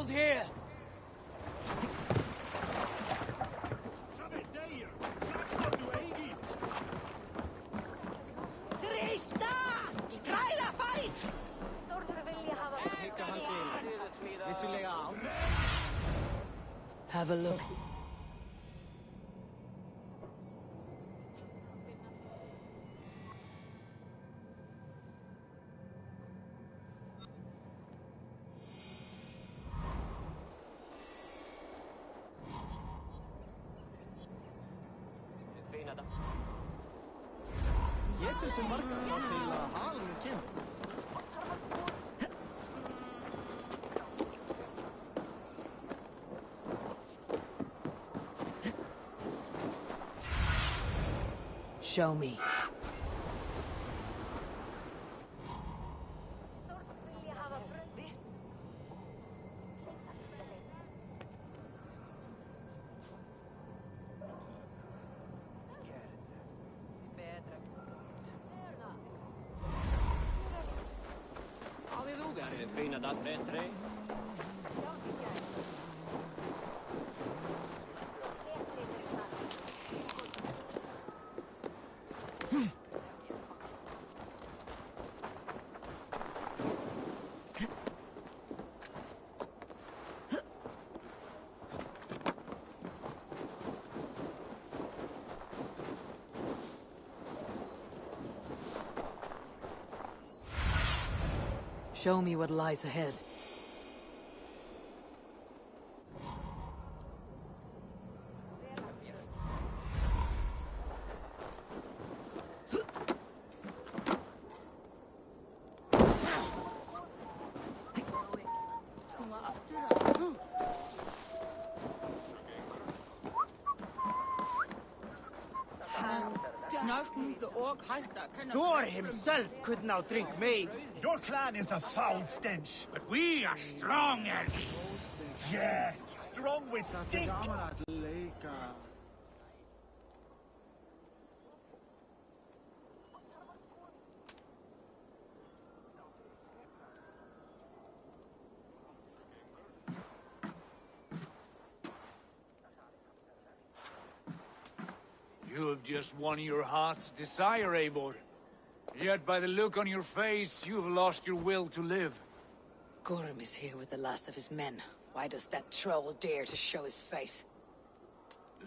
Hold here! Have a look. Show me. Show me what lies ahead. Thor himself could not drink me. Your clan is a foul stench, but we are strong, Ergi. Yes, strong with stink. You have just won your heart's desire, Eivor. Yet by the look on your face, you have lost your will to live. Gorm is here with the last of his men. Why does that troll dare to show his face?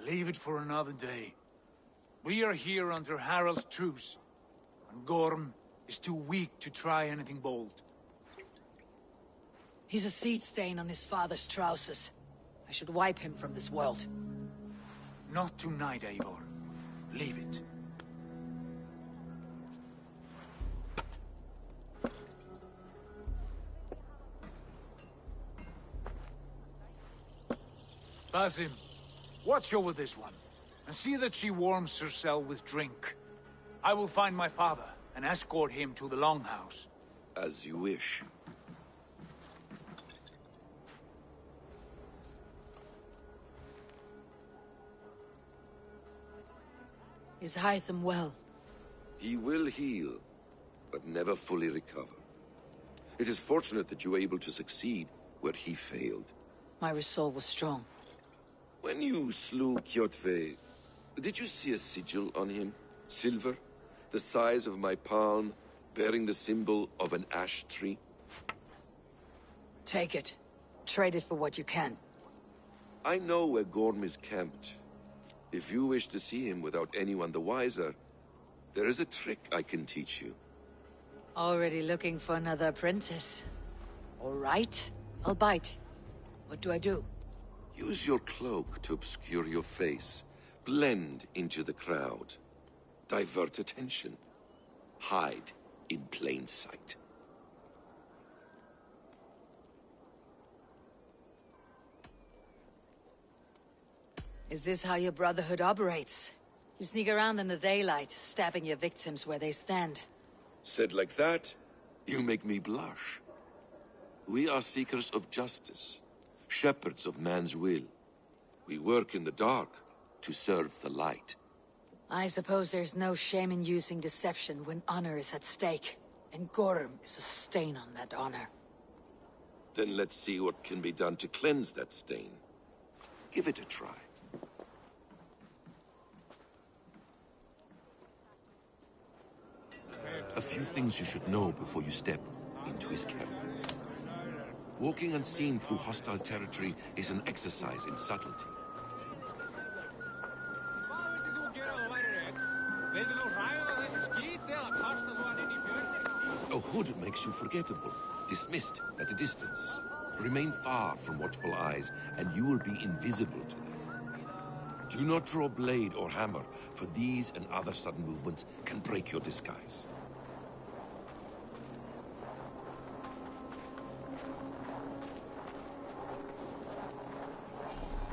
Leave it for another day. We are here under Harald's truce, and Gorm is too weak to try anything bold. He's a seed stain on his father's trousers. I should wipe him from this world. Not tonight, Eivor. Leave it. Basim, watch over this one, and see that she warms herself with drink. I will find my father, and escort him to the Longhouse. As you wish. Is Hytham well? He will heal, but never fully recover. It is fortunate that you were able to succeed where he failed. My resolve was strong. When you slew Kjotve, did you see a sigil on him? Silver, the size of my palm, bearing the symbol of an ash tree? Take it. Trade it for what you can. I know where Gorm is camped. If you wish to see him without anyone the wiser, there is a trick I can teach you. Already looking for another apprentice. All right, I'll bite. What do I do? Use your cloak to obscure your face. Blend into the crowd. Divert attention. Hide in plain sight. Is this how your Brotherhood operates? You sneak around in the daylight, stabbing your victims where they stand. Said like that, you make me blush. We are seekers of justice, shepherds of man's will. We work in the dark to serve the light. I suppose there's no shame in using deception when honor is at stake, and Gorm is a stain on that honor. Then let's see what can be done to cleanse that stain. Give it a try. A few things you should know before you step into his camp. Walking unseen through hostile territory is an exercise in subtlety. A hood makes you forgettable, dismissed at a distance. Remain far from watchful eyes, and you will be invisible to them. Do not draw blade or hammer, for these and other sudden movements can break your disguise.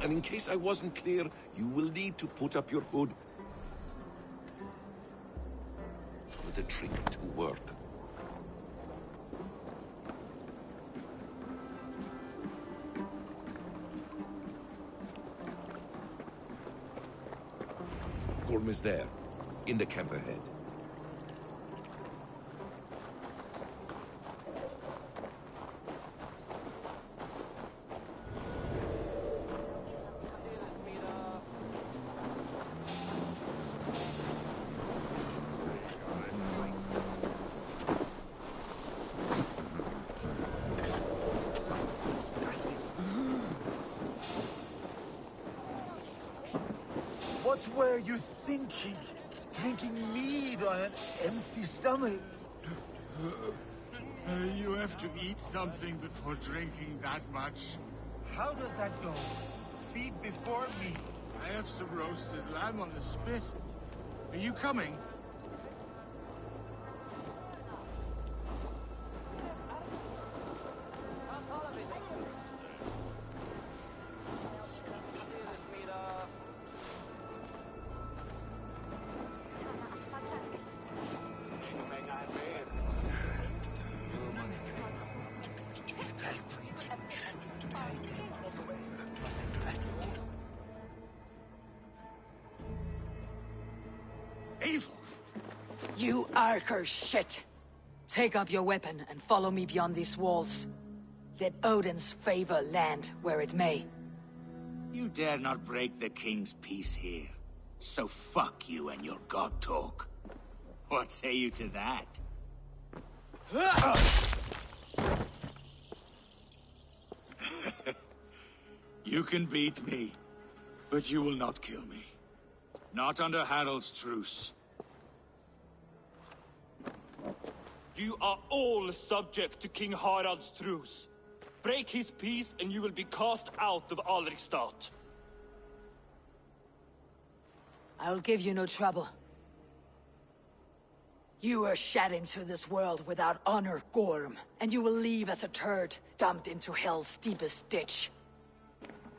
And in case I wasn't clear, you will need to put up your hood for the trick to work. Gorm is there, in the camp ahead. What were you thinking? Drinking mead on an empty stomach? You have to eat something before drinking that much. How does that go? Feed before meat. I have some roasted lamb on the spit. Are you coming? Evil! You Arker shit! Take up your weapon and follow me beyond these walls. Let Odin's favor land where it may. You dare not break the king's peace here. So fuck you and your god talk. What say you to that? You can beat me, but you will not kill me. Not under Harald's truce. You are all subject to King Harald's truce. Break his peace and you will be cast out of Alrikstad. I'll give you no trouble. You were shed into this world without honor, Gorm, and you will leave as a turd, dumped into hell's deepest ditch.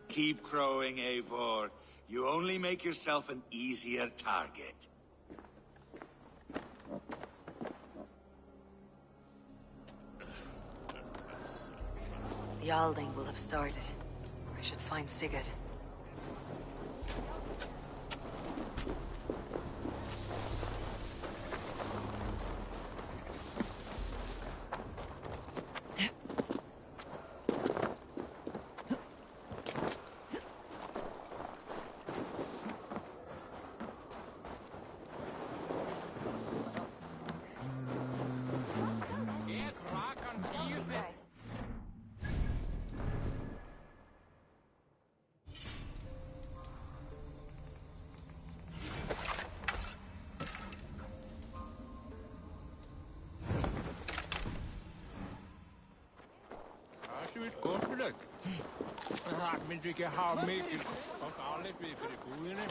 Keep crowing, Eivor. You only make yourself an easier target. The Alding will have started. I should find Sigurd. Ikke ha mye og alle blir for godene.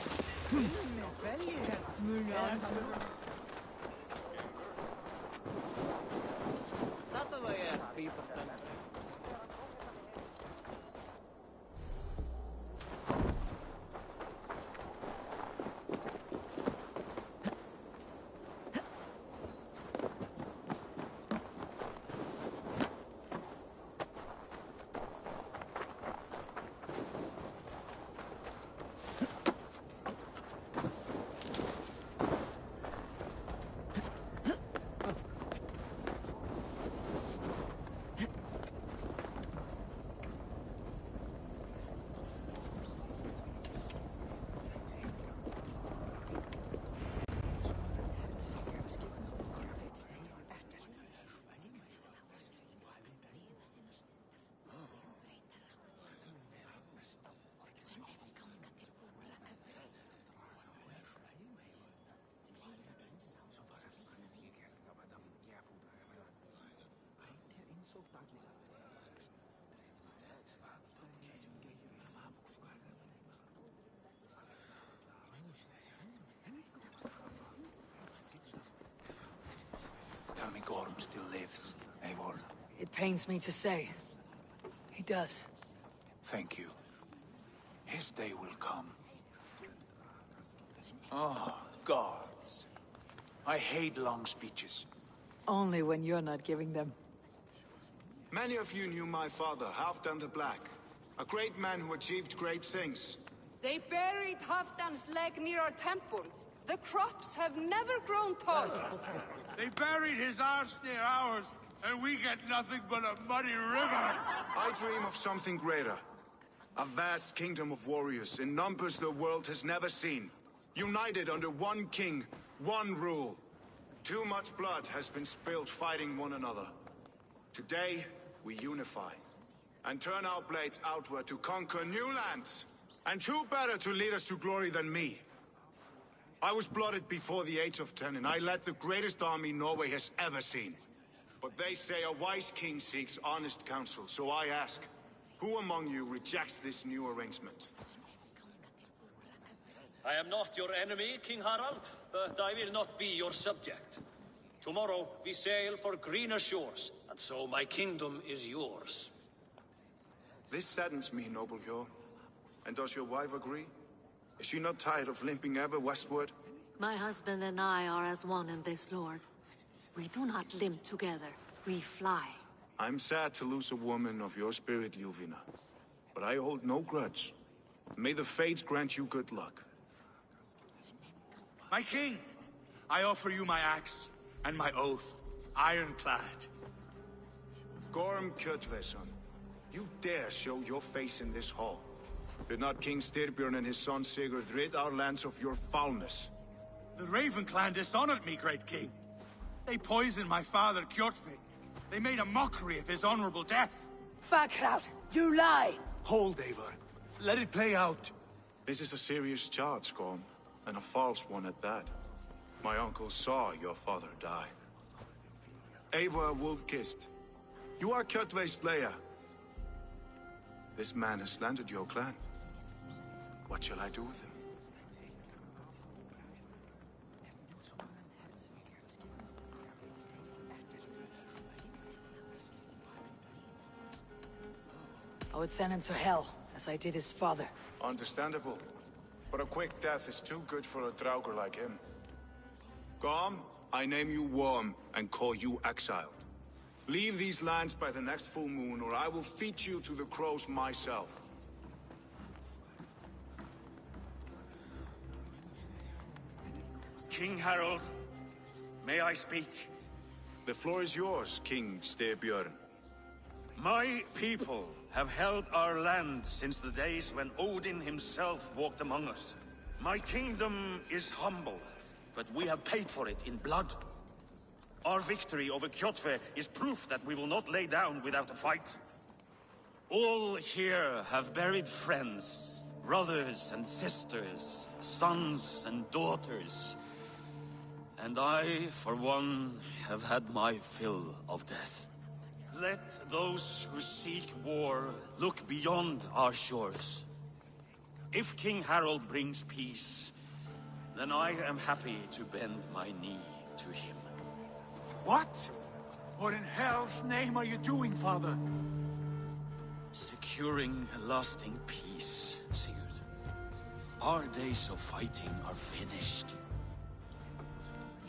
Malcolm still lives, Eivor. It pains me to say. He does. Thank you. His day will come. Oh, gods. I hate long speeches. Only when you're not giving them. Many of you knew my father, Halfdan the Black. A great man who achieved great things. They buried Halfdan's leg near our temple. The crops have never grown tall. They buried his arse near ours, and we get nothing but a muddy river. I dream of something greater. A vast kingdom of warriors in numbers the world has never seen. United under one king, one rule. Too much blood has been spilled fighting one another. Today, we unify. And turn our blades outward to conquer new lands. And who better to lead us to glory than me? I was blooded before the age of 10, and I led the greatest army Norway has ever seen. But they say a wise king seeks honest counsel, so I ask, who among you rejects this new arrangement? I am not your enemy, King Harald, but I will not be your subject. Tomorrow we sail for greener shores, and so my kingdom is yours. This saddens me, noble Hjor. And does your wife agree? Is she not tired of limping ever westward? My husband and I are as one in this, Lord. We do not limp together, we fly. I'm sad to lose a woman of your spirit, Ljuvina. But I hold no grudge. May the fates grant you good luck. My king, I offer you my axe and my oath, ironclad. Gorm Kjotveson, you dare show your face in this hall. Did not King Styrbjörn and his son Sigurd rid our lands of your foulness? The Raven clan dishonored me, great king. They poisoned my father, Kjotve. They made a mockery of his honorable death. Backrout, you lie! Hold, Eivor. Let it play out. This is a serious charge, Gorm, and a false one at that. My uncle saw your father die. Eivor Wolf-Kissed, you are Kjotve's slayer. This man has slandered your clan. What shall I do with him? I would send him to hell, as I did his father. Understandable. But a quick death is too good for a Draugr like him. Gorm, I name you Worm and call you exiled. Leave these lands by the next full moon, or I will feed you to the crows myself. King Harald, may I speak? The floor is yours, King Styrbjörn. My people have held our land since the days when Odin himself walked among us. My kingdom is humble, but we have paid for it in blood. Our victory over Kjotve is proof that we will not lay down without a fight. All here have buried friends, brothers and sisters, sons and daughters. And I, for one, have had my fill of death. Let those who seek war look beyond our shores. If King Harald brings peace, then I am happy to bend my knee to him. What? What in hell's name are you doing, father? Securing a lasting peace, Sigurd. Our days of fighting are finished.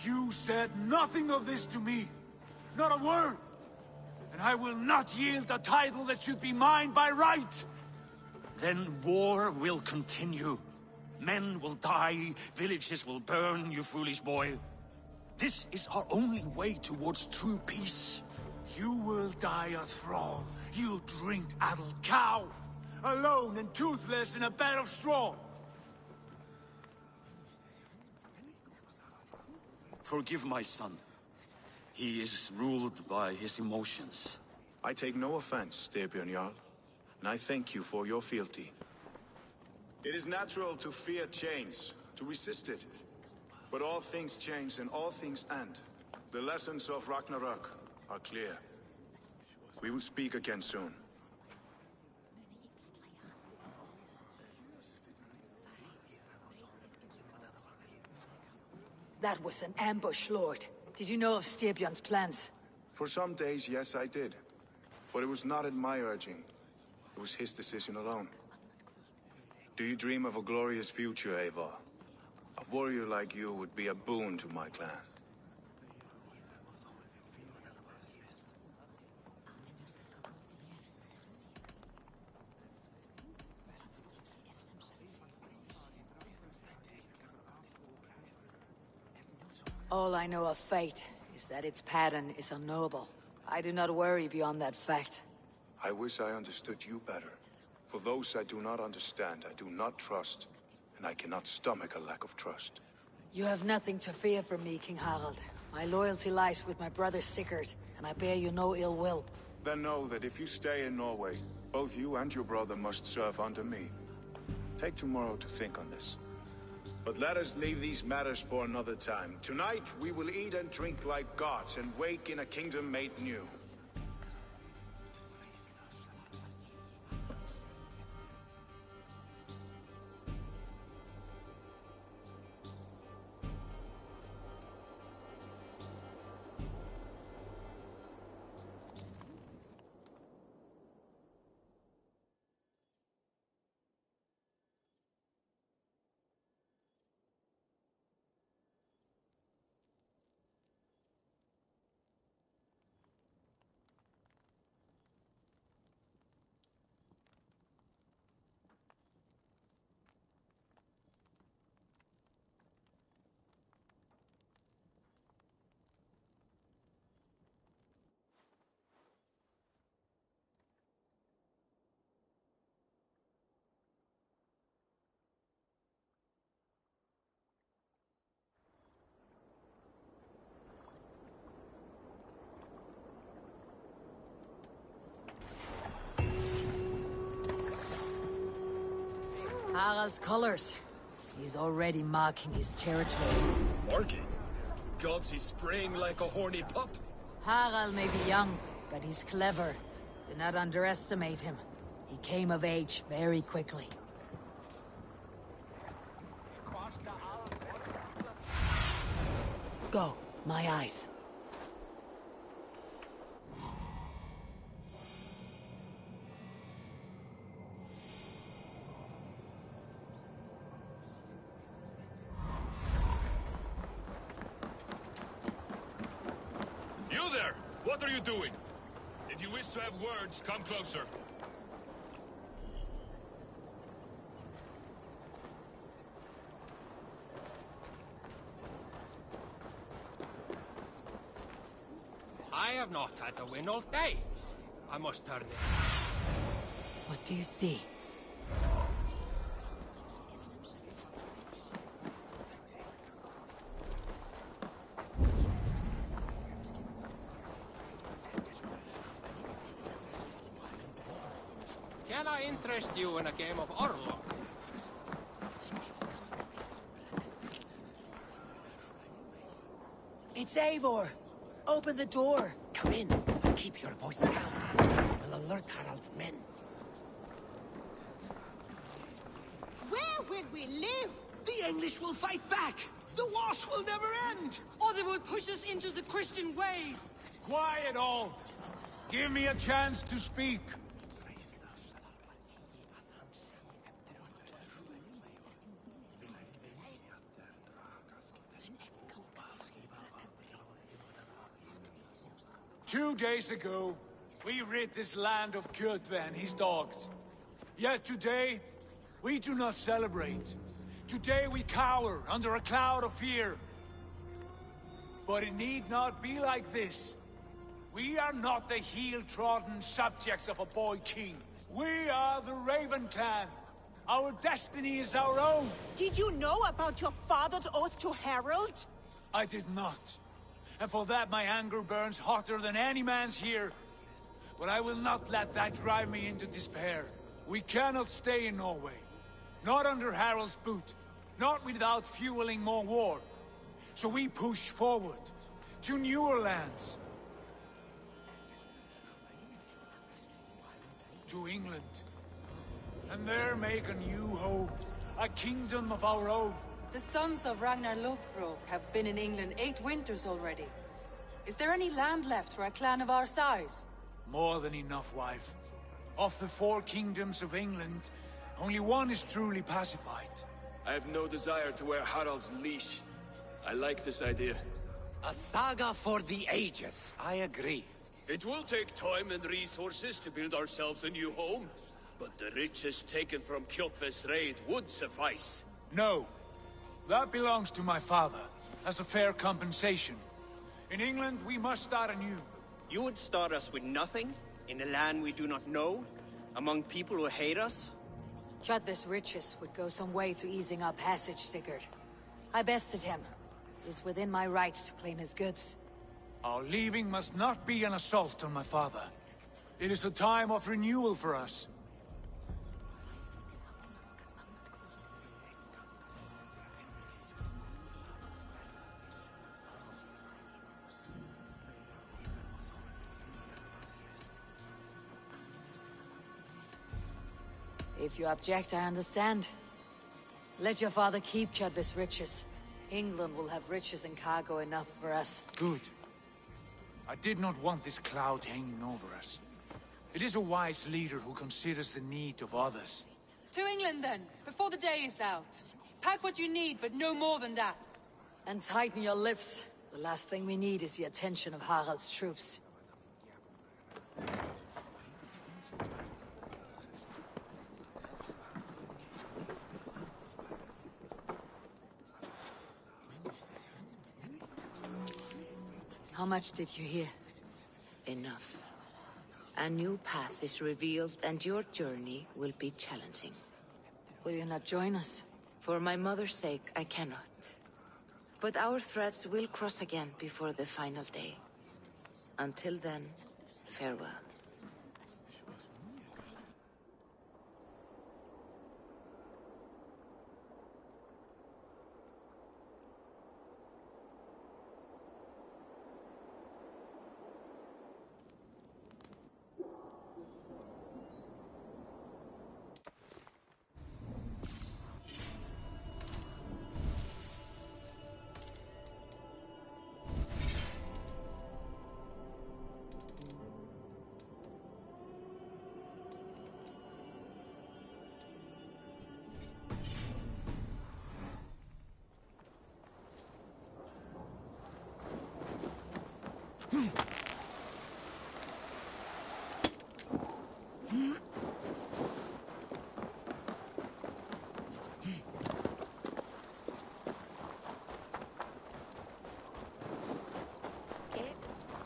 You said nothing of this to me. Not a word. And I will not yield a title that should be mine by right. Then war will continue. Men will die, villages will burn, you foolish boy. This is our only way towards true peace. You will die a thrall, you drink-addled cow. Alone and toothless in a bed of straw. Forgive my son. He is ruled by his emotions. I take no offense, Styrbjörn Jarl, and I thank you for your fealty. It is natural to fear change, to resist it. But all things change and all things end. The lessons of Ragnarok are clear. We will speak again soon. That was an ambush, Lord. Did you know of Styrbjörn's plans? For some days, yes, I did. But it was not at my urging. It was his decision alone. Do you dream of a glorious future, Eivor? A warrior like you would be a boon to my clan. All I know of fate is that its pattern is unknowable. I do not worry beyond that fact. I wish I understood you better. For those I do not understand, I do not trust, and I cannot stomach a lack of trust. You have nothing to fear from me, King Harald. My loyalty lies with my brother Sigurd, and I bear you no ill will. Then know that if you stay in Norway, both you and your brother must serve under me. Take tomorrow to think on this. But let us leave these matters for another time. Tonight, we will eat and drink like gods and wake in a kingdom made new. Harald's colors. He's already marking his territory. Marking? Gods, he's spraying like a horny pup. Harald may be young, but he's clever. Do not underestimate him. He came of age very quickly. Go, my eyes. You there! What are you doing? If you wish to have words, come closer. I have not had to win all day. I must turn it. What do you see? Can I interest you in a game of Orlok? It's Eivor. Open the door. Come in, but keep your voice down. We will alert Harald's men. Where will we live? The English will fight back! The wars will never end! Or they will push us into the Christian ways! Quiet all! Give me a chance to speak. Two days ago, we rid this land of Kjotve and his dogs. Yet today, we do not celebrate. Today we cower under a cloud of fear. But it need not be like this. We are not the heel-trodden subjects of a boy king. We are the Raven clan. Our destiny is our own. Did you know about your father's oath to Harald? I did not. And for that my anger burns hotter than any man's here. But I will not let that drive me into despair. We cannot stay in Norway. Not under Harald's boot. Not without fueling more war. So we push forward to newer lands. To England. And there make a new home. A kingdom of our own. The sons of Ragnar Lothbrok have been in England 8 winters already. Is there any land left for a clan of our size? More than enough, wife. Of the 4 kingdoms of England, only one is truly pacified. I have no desire to wear Harald's leash. I like this idea. A saga for the ages, I agree. It will take time and resources to build ourselves a new home, but the riches taken from Kjotve's raid would suffice. No. That belongs to my father, as a fair compensation. In England, we must start anew. You would start us with nothing? In a land we do not know? Among people who hate us? Kjotve's riches would go some way to easing our passage, Sigurd. I bested him. It is within my rights to claim his goods. Our leaving must not be an assault on my father. It is a time of renewal for us. If you object, I understand. Let your father keep Kjotve's riches. England will have riches and cargo enough for us. Good. I did not want this cloud hanging over us. It is a wise leader who considers the need of others. To England, then, before the day is out. Pack what you need, but no more than that. And tighten your lips. The last thing we need is the attention of Harald's troops. How much did you hear? Enough. A new path is revealed, and your journey will be challenging. Will you not join us? For my mother's sake, I cannot. But our threads will cross again before the final day. Until then, farewell.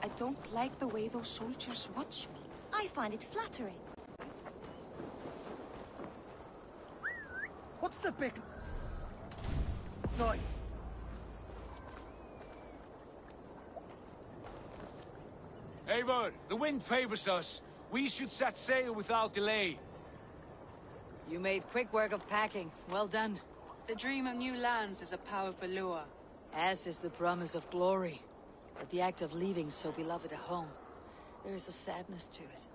I don't like the way those soldiers watch me. I find it flattering. What's the big noise? Eivor, the wind favors us. We should set sail without delay. You made quick work of packing. Well done. The dream of new lands is a powerful lure. As is the promise of glory. But the act of leaving so beloved a home, there is a sadness to it.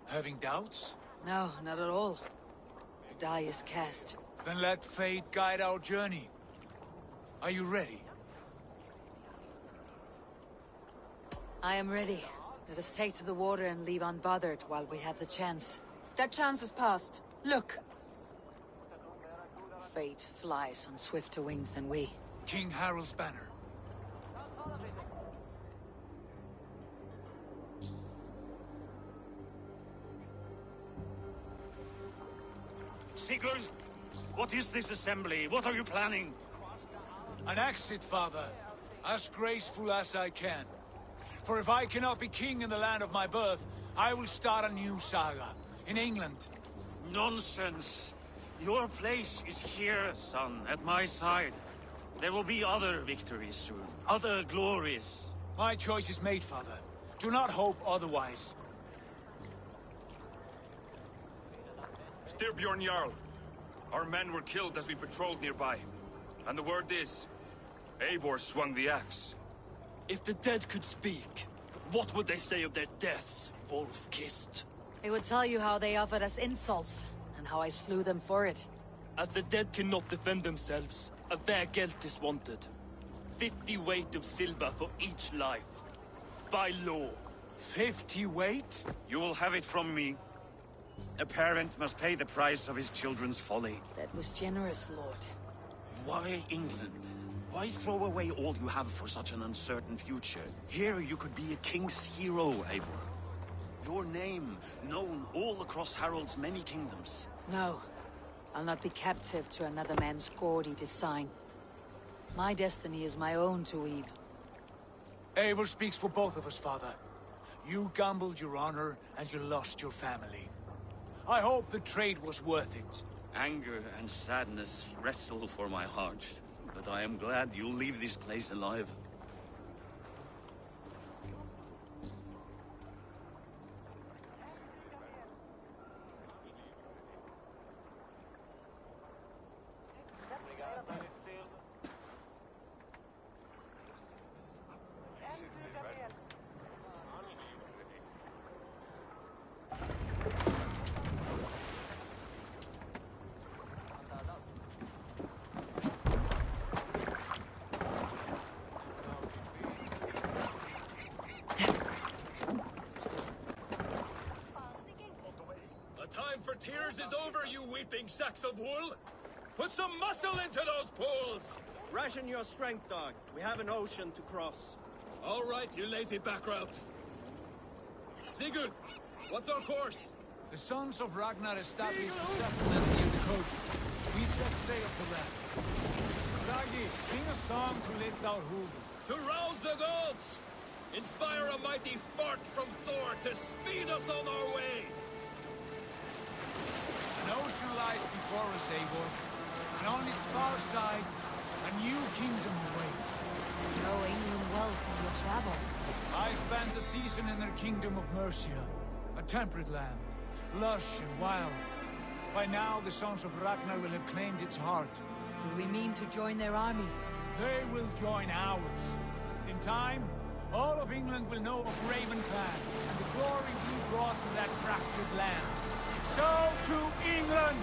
Having doubts? No, not at all. The die is cast. Then let fate guide our journey. Are you ready? I am ready. Let us take to the water and leave unbothered while we have the chance. That chance is past. Look! Fate flies on swifter wings than we. King Harald's banner. Sigurd, what is this assembly? What are you planning? An exit, father. As graceful as I can. For if I cannot be king in the land of my birth, I will start a new saga. In England. Nonsense. Your place is here, son, at my side. There will be other victories soon. Other glories. My choice is made, father. Do not hope otherwise. Styrbjorn Jarl. Our men were killed as we patrolled nearby. And the word is, Eivor swung the axe. If the dead could speak, what would they say of their deaths, wolf-kissed? They would tell you how they offered us insults, and how I slew them for it. As the dead cannot defend themselves, a vergelt is wanted. 50 weight of silver for each life. By law. 50 weight? You will have it from me. A parent must pay the price of his children's folly. That was generous, Lord. Why England? Why throw away all you have for such an uncertain future? Here you could be a king's hero, Eivor. Your name known all across Harald's many kingdoms. No. I'll not be captive to another man's gaudy design. My destiny is my own to weave. Eivor speaks for both of us, Father. You gambled your honor, and you lost your family. I hope the trade was worth it. Anger and sadness wrestle for my heart, but I am glad you'll leave this place alive. Tears is over, you weeping sacks of wool! Put some muscle into those pools! Ration your strength, dog. We have an ocean to cross. All right, you lazy backrout. Sigurd, what's our course? The Sons of Ragnar established a settlement near the coast. We set sail for them. Ragi, sing a song to lift our hoof. To rouse the gods! Inspire a mighty fart from Thor to speed us on our way! An ocean lies before us, Eivor, and on its far sides, a new kingdom awaits. You know England well from your travels. I spent a season in their kingdom of Mercia, a temperate land, lush and wild. By now, the Sons of Ragnar will have claimed its heart. Do we mean to join their army? They will join ours. In time, all of England will know of Raven Clan and the glory we brought to that fractured land. So to England!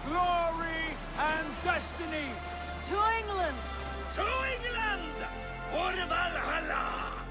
Glory and destiny! To England! To England! For Valhalla!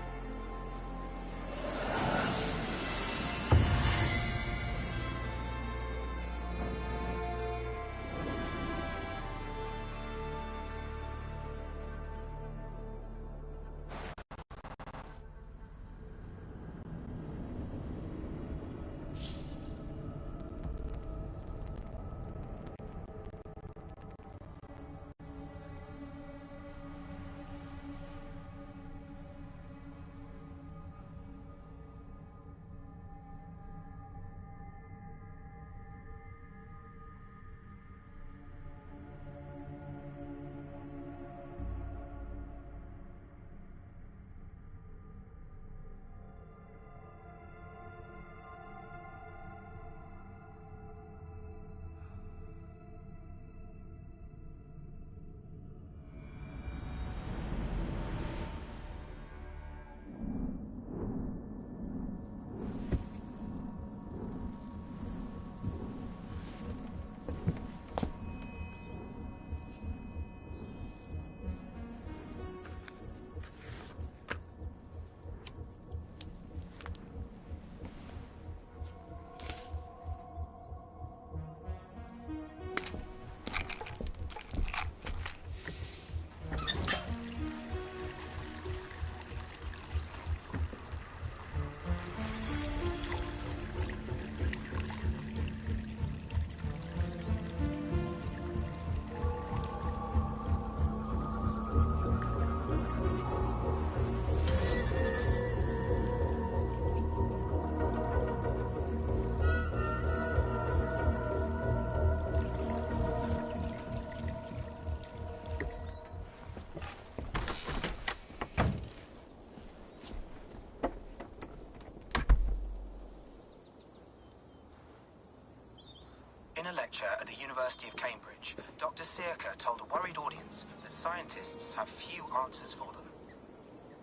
In a lecture at the University of Cambridge, Dr. Sirka told a worried audience that scientists have few answers for them.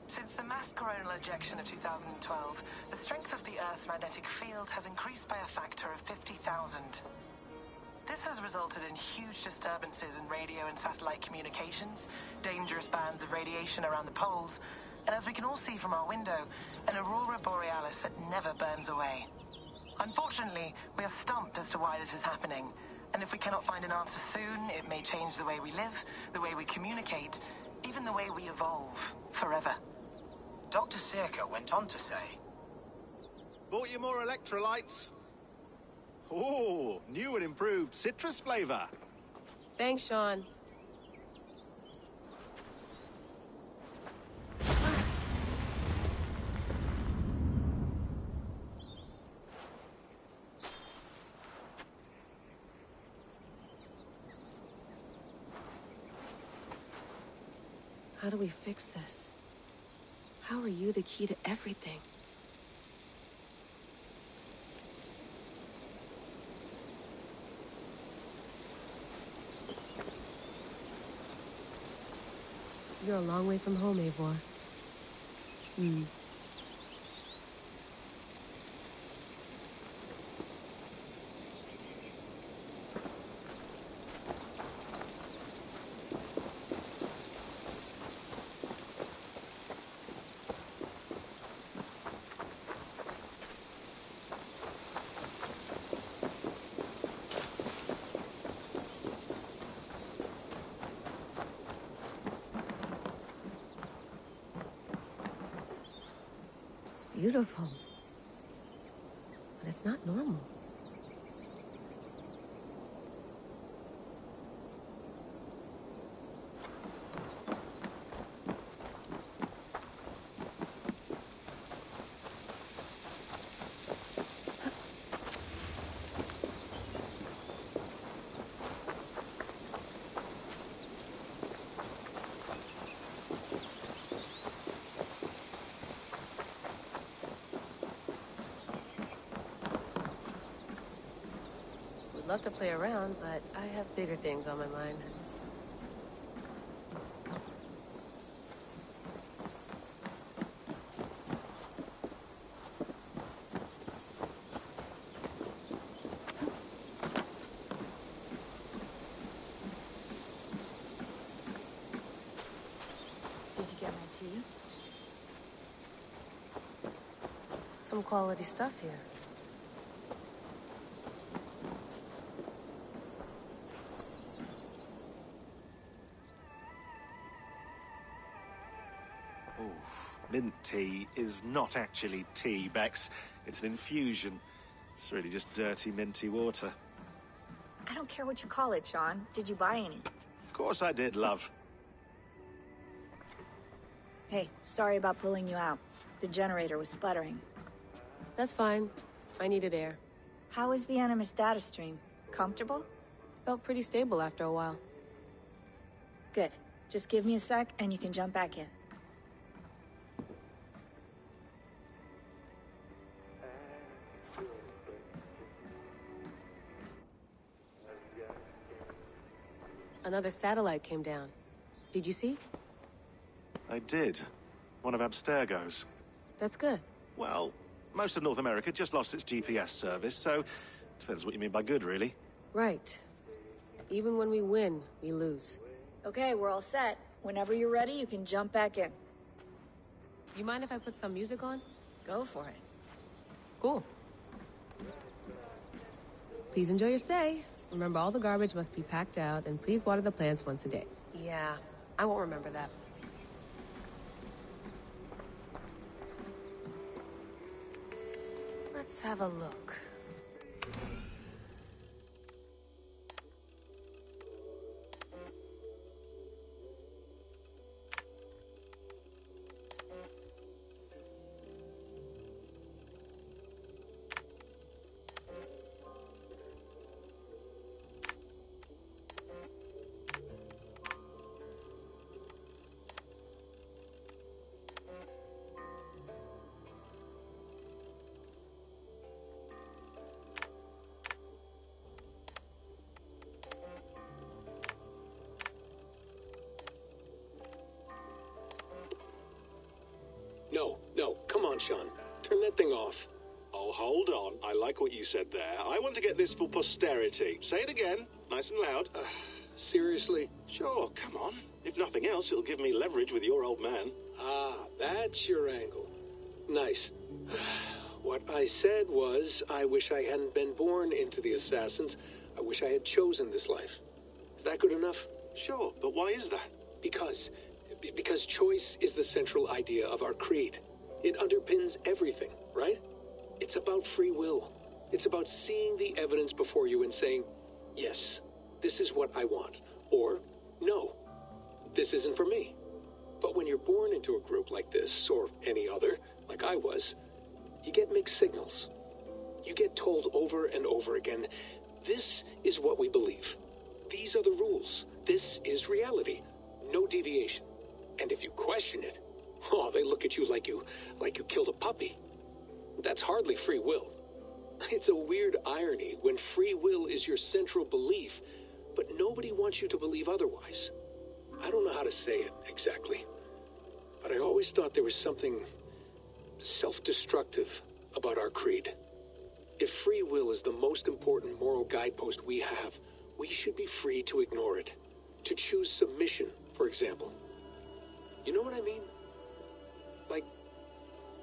Since the mass coronal ejection of 2012, the strength of the Earth's magnetic field has increased by a factor of 50,000. This has resulted in huge disturbances in radio and satellite communications, dangerous bands of radiation around the poles, and as we can all see from our window, an aurora borealis that never burns away. Unfortunately, we are stumped as to why this is happening, and if we cannot find an answer soon, it may change the way we live, the way we communicate, even the way we evolve, forever. Dr. Circa went on to say, Bought you more electrolytes? Oh, new and improved citrus flavor. Thanks, Sean. How do we fix this? How are you the key to everything? You're a long way from home, Eivor. Beautiful. But it's not normal. Love to play around, but I have bigger things on my mind. Did you get my tea? Some quality stuff here. Mint tea is not actually tea, Bex. It's an infusion. It's really just dirty, minty water. I don't care what you call it, Sean. Did you buy any? Of course I did, love. Hey, sorry about pulling you out. The generator was sputtering. That's fine. I needed air. How is the Animus data stream? Comfortable? Felt pretty stable after a while. Good. Just give me a sec and you can jump back in. Another satellite came down. Did you see? I did. One of Abstergo's. That's good. Well, most of North America just lost its GPS service, so depends what you mean by good, really. Right. Even when we win, we lose. Okay, we're all set. Whenever you're ready, you can jump back in. You mind if I put some music on? Go for it. Cool. Please enjoy your stay. Remember, all the garbage must be packed out, and please water the plants once a day. Yeah, I won't remember that. Let's have a look. No, come on, Sean. Turn that thing off. Now, hold on. I like what you said there. I want to get this for posterity. Say it again, nice and loud. Seriously? Sure, come on. If nothing else, it'll give me leverage with your old man. Ah, that's your angle. Nice. What I said was, I wish I hadn't been born into the Assassins. I wish I had chosen this life. Is that good enough? Sure, but why is that? Because choice is the central idea of our creed. It underpins everything, right? It's about free will. It's about seeing the evidence before you and saying, yes, this is what I want. Or, no, this isn't for me. But when you're born into a group like this, or any other, like I was, you get mixed signals. You get told over and over again, this is what we believe. These are the rules. This is reality. No deviation. And if you question it, oh, they look at you like you killed a puppy. That's hardly free will. It's a weird irony when free will is your central belief, but nobody wants you to believe otherwise. I don't know how to say it exactly, but I always thought there was something self-destructive about our creed. If free will is the most important moral guidepost we have, we should be free to ignore it. To choose submission, for example. You know what I mean? Like,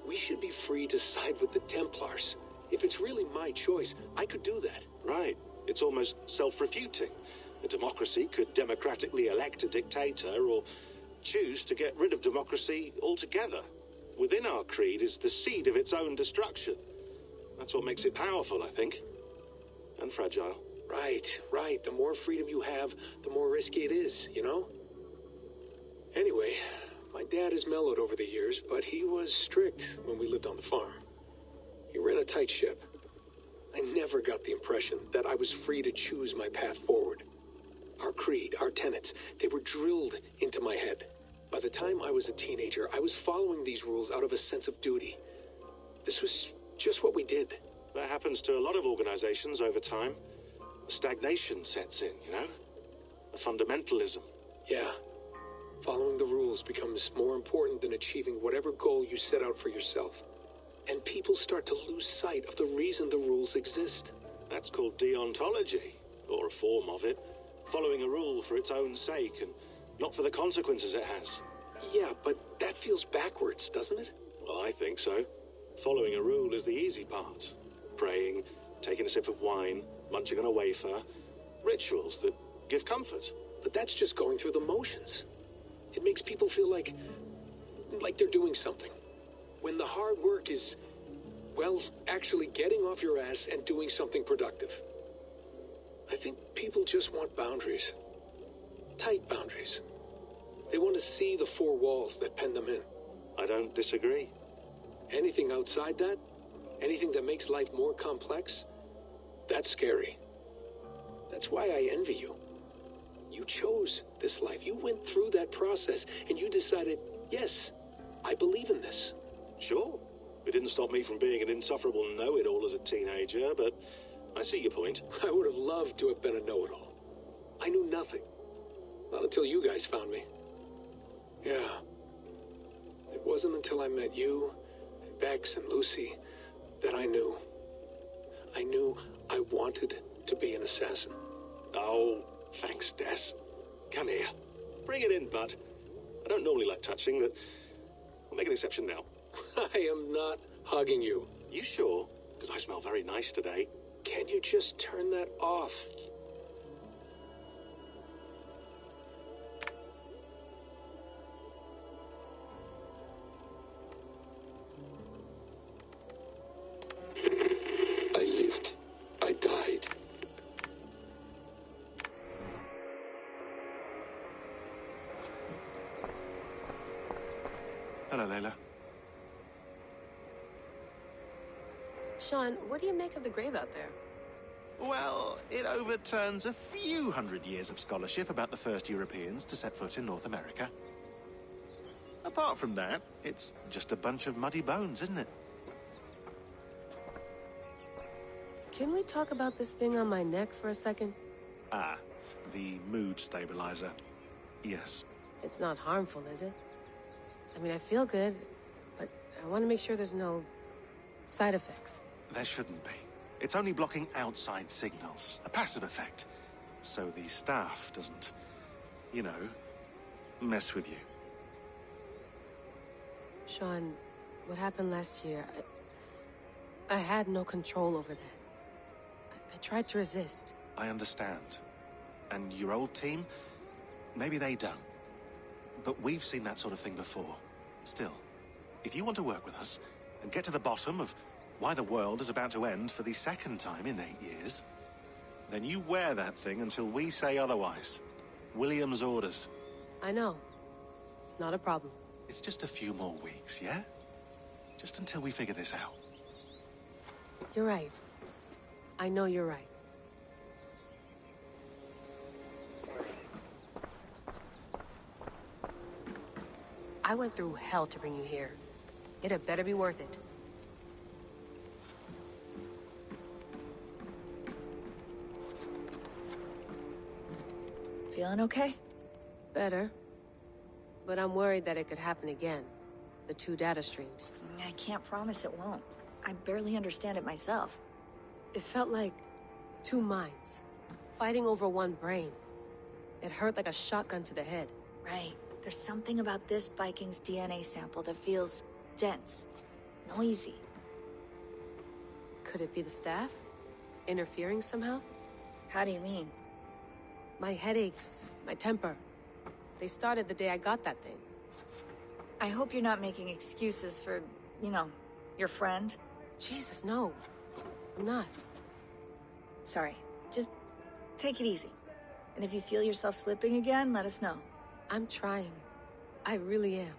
we should be free to side with the Templars. If it's really my choice, I could do that. Right. It's almost self-refuting. A democracy could democratically elect a dictator or choose to get rid of democracy altogether. Within our creed is the seed of its own destruction. That's what makes it powerful, I think. And fragile. Right. The more freedom you have, the more risky it is, you know? Anyway, my dad has mellowed over the years, but he was strict when we lived on the farm. He ran a tight ship. I never got the impression that I was free to choose my path forward. Our creed, our tenets, they were drilled into my head. By the time I was a teenager, I was following these rules out of a sense of duty. This was just what we did. That happens to a lot of organizations over time. Stagnation sets in, you know? A fundamentalism. Yeah. Following the rules becomes more important than achieving whatever goal you set out for yourself. And people start to lose sight of the reason the rules exist. That's called deontology, or a form of it. Following a rule for its own sake and not for the consequences it has. Yeah, but that feels backwards, doesn't it? Well, I think so. Following a rule is the easy part. Praying, taking a sip of wine, munching on a wafer. Rituals that give comfort. But that's just going through the motions. It makes people feel like they're doing something. When the hard work is, well, actually getting off your ass and doing something productive. I think people just want boundaries. Tight boundaries. They want to see the four walls that pen them in. I don't disagree. Anything outside that, anything that makes life more complex, that's scary. That's why I envy you. You chose this life. You went through that process, and you decided, yes, I believe in this. Sure. It didn't stop me from being an insufferable know-it-all as a teenager, but I see your point. I would have loved to have been a know-it-all. I knew nothing. Not until you guys found me. Yeah. It wasn't until I met you, and Bex and Lucy, that I knew. I knew I wanted to be an assassin. Oh, thanks, Des. Come here. Bring it in, bud. I don't normally like touching, but I'll make an exception now. I am not hugging you. You sure? Because I smell very nice today. Can you just turn that off? I lived. I died. Hello, Layla. Sean, what do you make of the grave out there? Well, it overturns a few hundred years of scholarship about the first Europeans to set foot in North America. Apart from that, it's just a bunch of muddy bones, isn't it? Can we talk about this thing on my neck for a second? Ah, the mood stabilizer. Yes. It's not harmful, is it? I mean, I feel good, but I want to make sure there's no side effects. There shouldn't be. It's only blocking outside signals, a passive effect. So the staff doesn't, you know, mess with you. Sean, what happened last year, I had no control over that. I tried to resist. I understand. And your old team, maybe they don't. But we've seen that sort of thing before. Still, if you want to work with us and get to the bottom of why the world is about to end for the second time in 8 years, then you wear that thing until we say otherwise. William's orders. I know. It's not a problem. It's just a few more weeks, yeah? Just until we figure this out. You're right. I know you're right. I went through hell to bring you here. It had better be worth it. Feeling okay? Better. But I'm worried that it could happen again. The 2 data streams. I can't promise it won't. I barely understand it myself. It felt like 2 minds, fighting over 1 brain. It hurt like a shotgun to the head. Right. There's something about this Viking's DNA sample that feels dense, noisy. Could it be the staff? Interfering somehow? How do you mean? My headaches, my temper. They started the day I got that thing. I hope you're not making excuses for, you know, your friend. Jesus, no. I'm not. Sorry. Just take it easy. And if you feel yourself slipping again, let us know. I'm trying. I really am.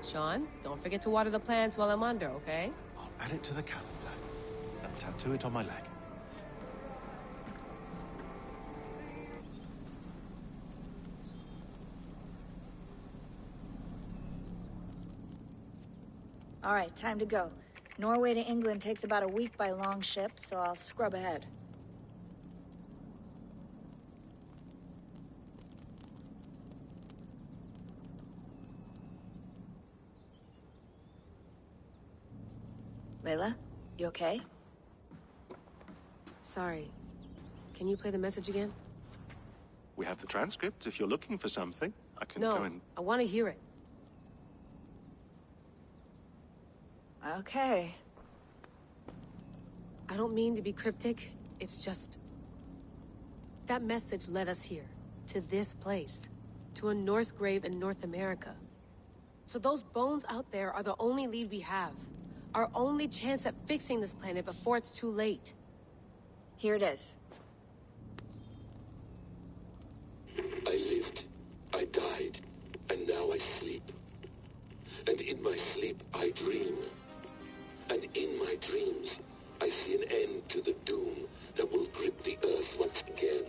Sean, don't forget to water the plants while I'm under, okay? I'll add it to the calendar and tattoo it on my leg. All right, time to go. Norway to England takes about a week by long ship, so I'll scrub ahead. Layla, you okay? Sorry. Can you play the message again? We have the transcript. If you're looking for something, I can go and... No, I want to hear it. Okay. I don't mean to be cryptic. It's just... that message led us here. To this place. To a Norse grave in North America. So those bones out there are the only lead we have. Our only chance at fixing this planet before it's too late. Here it is. I lived, I died, and now I sleep. And in my sleep I dream. And in my dreams, I see an end to the doom that will grip the earth once again.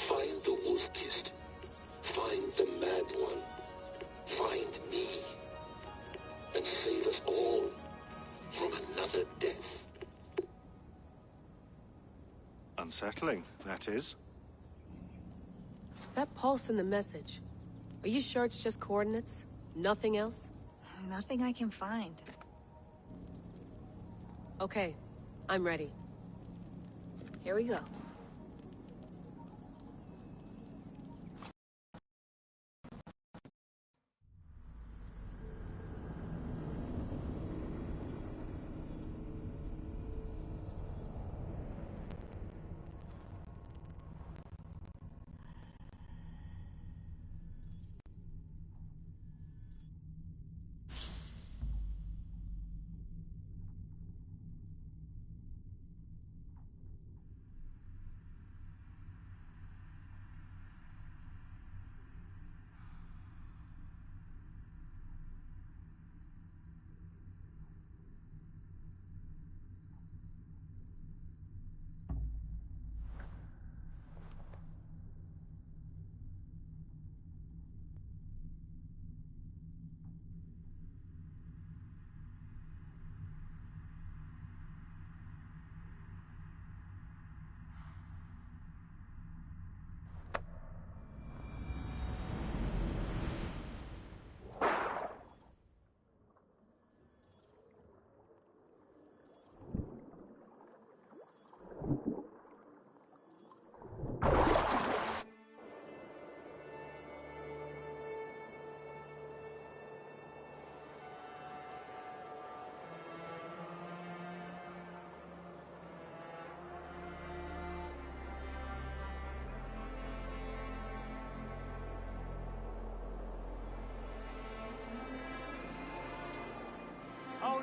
Find the wolf-kissed. Find the mad one. Find me. And save us all from another death. Unsettling, that is. That pulse in the message. Are you sure it's just coordinates? Nothing else? Nothing I can find. Okay, I'm ready. Here we go.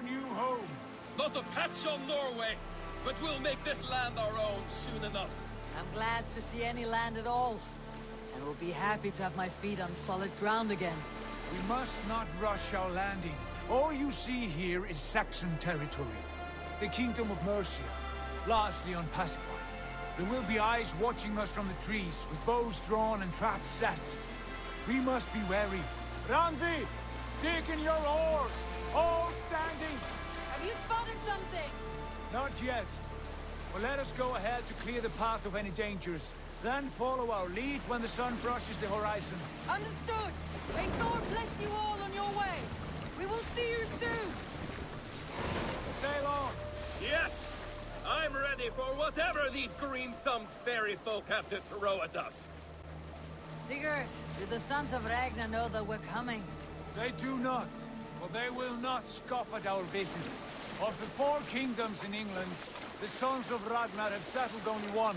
new home. Not a patch on Norway, but we'll make this land our own soon enough. I'm glad to see any land at all. And will be happy to have my feet on solid ground again. We must not rush our landing. All you see here is Saxon territory. The Kingdom of Mercia, largely unpacified. There will be eyes watching us from the trees, with bows drawn and traps set. We must be wary. Randi! Dig in your oars! All standing! Have you spotted something? Not yet. Well, let us go ahead to clear the path of any dangers. Then follow our lead when the sun brushes the horizon. Understood! May Thor bless you all on your way! We will see you soon! Sail on! Yes! I'm ready for whatever these green-thumbed fairy folk have to throw at us. Sigurd, do the sons of Ragnar know that we're coming? They do not, for they will not scoff at our visit. Of the 4 kingdoms in England, the sons of Ragnar have settled only one.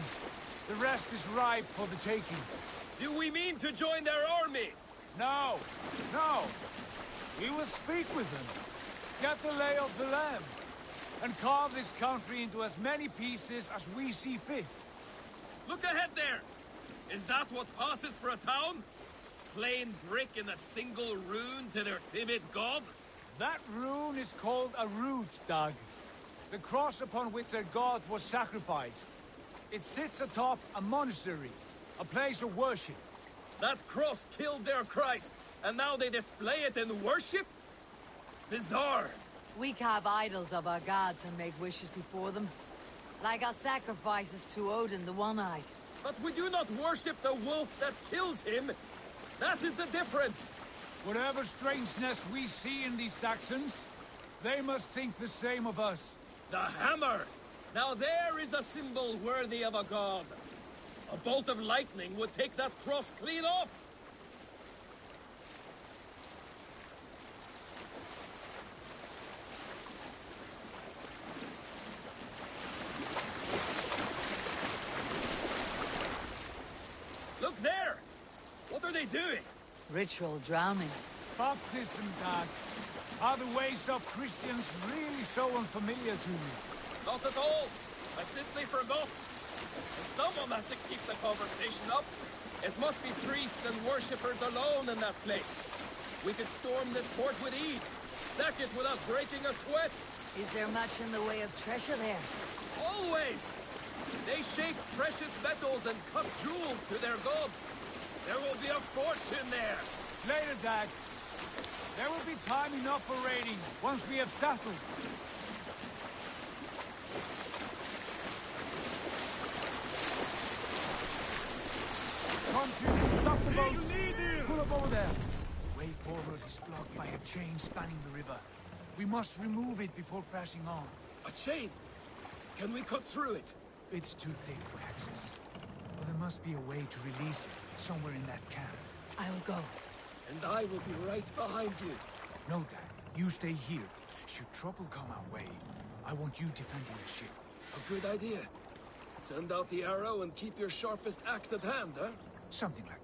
The rest is ripe for the taking. Do we mean to join their army? No, no. We will speak with them, get the lay of the land, and carve this country into as many pieces as we see fit. Look ahead there! Is that what passes for a town? Plain brick in a single rune to their timid god? That rune is called a root, Dag. The cross upon which their god was sacrificed. It sits atop a monastery, a place of worship. That cross killed their Christ, and now they display it in worship? Bizarre. We carve idols of our gods and make wishes before them. Like our sacrifices to Odin the One-Eyed. But we do not worship the wolf that kills him. That is the difference. Whatever strangeness we see in these Saxons, they must think the same of us. The hammer! Now there is a symbol worthy of a god. A bolt of lightning would take that cross clean off. Look there! What are they doing? Ritual drowning. Baptism, Dag. Are the ways of Christians really so unfamiliar to you? Not at all. I simply forgot. And someone has to keep the conversation up. It must be priests and worshippers alone in that place. We could storm this port with ease. Sack it without breaking a sweat. Is there much in the way of treasure there? Always! They shape precious metals and cut jewels to their gods. There will be a fortune there. Later, Dag. There will be time enough for raiding, once we have settled. Come to, stop the boats! Pull up over there. The way forward is blocked by a chain spanning the river. We must remove it before passing on. A chain? Can we cut through it? It's too thick for access. But there must be a way to release it, somewhere in that camp. I'll go. And I will be right behind you. No, Dad. You stay here. Should trouble come our way, I want you defending the ship. A good idea. Send out the arrow and keep your sharpest axe at hand, huh? Something like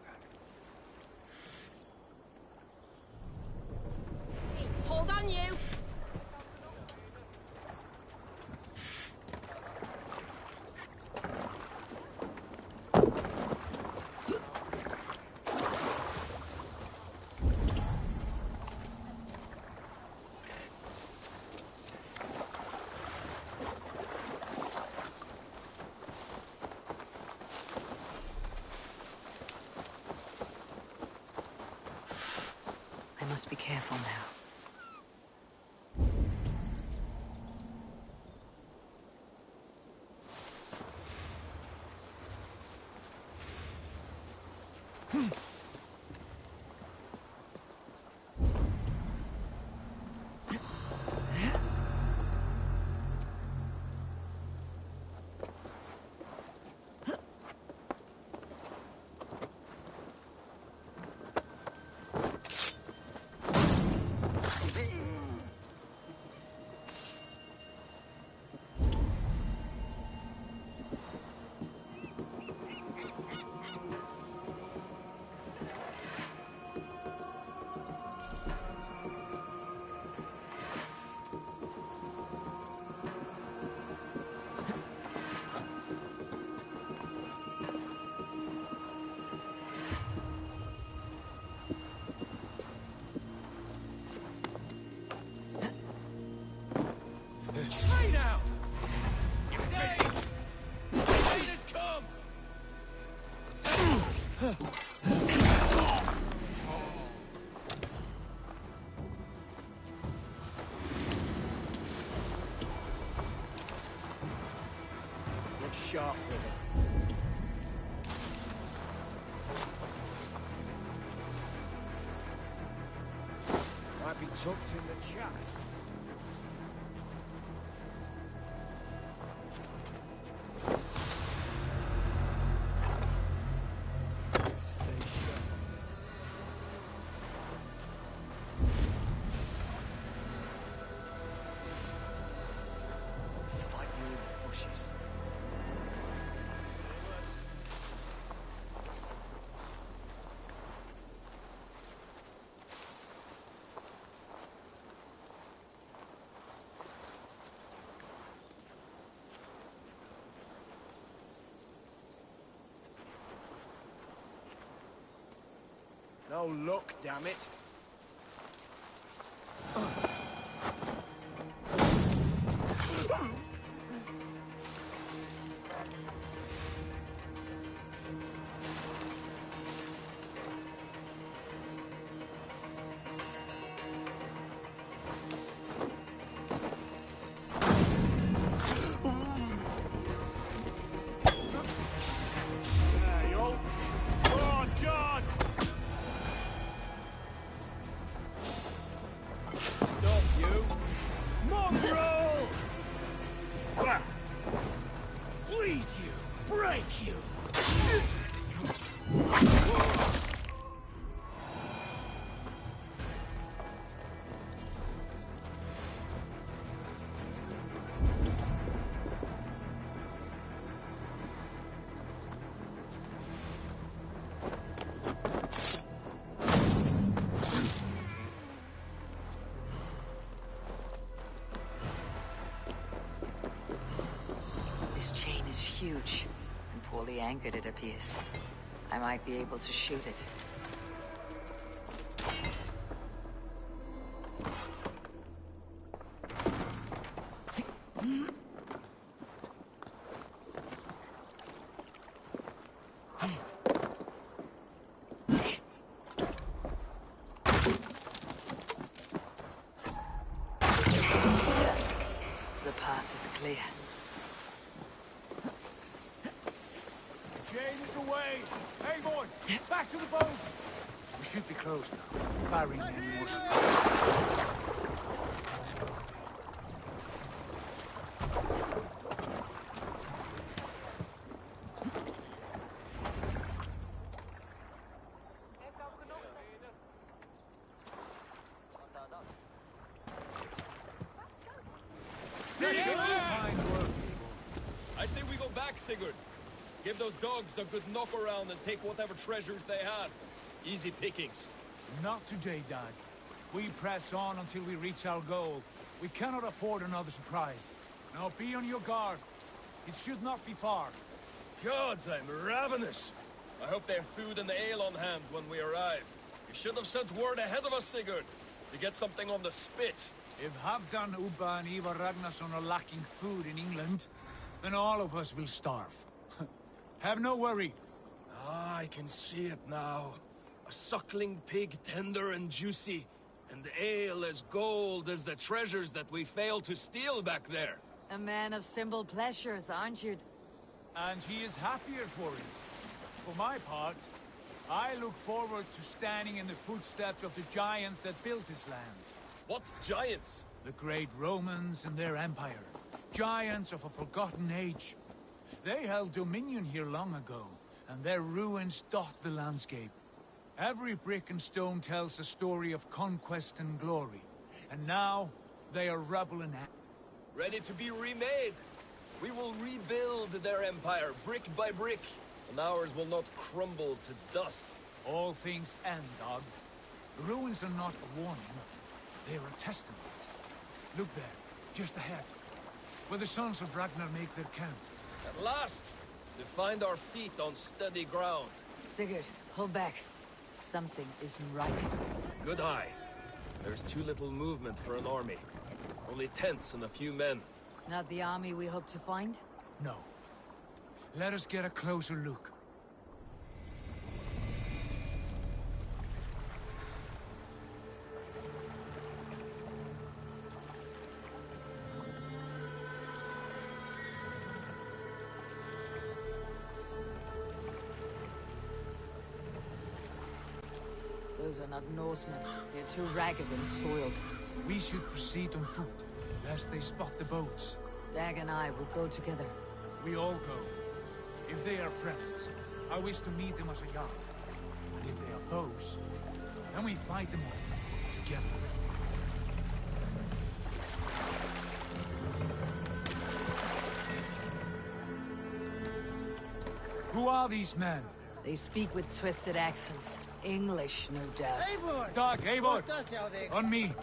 that. Hold on, you! I must be careful now. Look sharp with it. Might be tucked in the chat. No luck, damn it. Huge and poorly anchored, it appears. I might be able to shoot it. The path is clear. Hey, boy! Back to the boat! We should be close now, barring any more surprises. I say we go back, Sigurd. Give those dogs a good knock around and take whatever treasures they have. Easy pickings. Not today, Dad. We press on until we reach our goal. We cannot afford another surprise. Now be on your guard. It should not be far. Gods, I'm ravenous. I hope they have food and ale on hand when we arrive. You should have sent word ahead of us, Sigurd, to get something on the spit. If Halfdan, Ubba and Ivar Ragnarsson are lacking food in England, then all of us will starve. Have no worry. Ah, I can see it now. A suckling pig, tender and juicy, and ale as gold as the treasures that we failed to steal back there. A man of simple pleasures, aren't you? And he is happier for it. For my part, I look forward to standing in the footsteps of the giants that built this land. What giants? The great Romans and their empire. Giants of a forgotten age. They held dominion here long ago, and their ruins dot the landscape. Every brick and stone tells a story of conquest and glory. And now, they are rubble and ready to be remade. We will rebuild their empire, brick by brick, and ours will not crumble to dust. All things end, dog. The ruins are not a warning. They are a testament. Look there, just ahead, where the sons of Ragnar make their camp. At last, to find our feet on steady ground. Sigurd, hold back. Something isn't right. Good eye. There's too little movement for an army. Only tents and a few men. Not the army we hope to find? No. Let us get a closer look. Those are not Norsemen. They're too ragged and soiled. We should proceed on foot, lest they spot the boats. Dag and I will go together. We all go. If they are friends, I wish to meet them as a yard. And if they are foes, then we fight them all together. Who are these men? They speak with twisted accents. English, no doubt. Dag, Eivor! On me!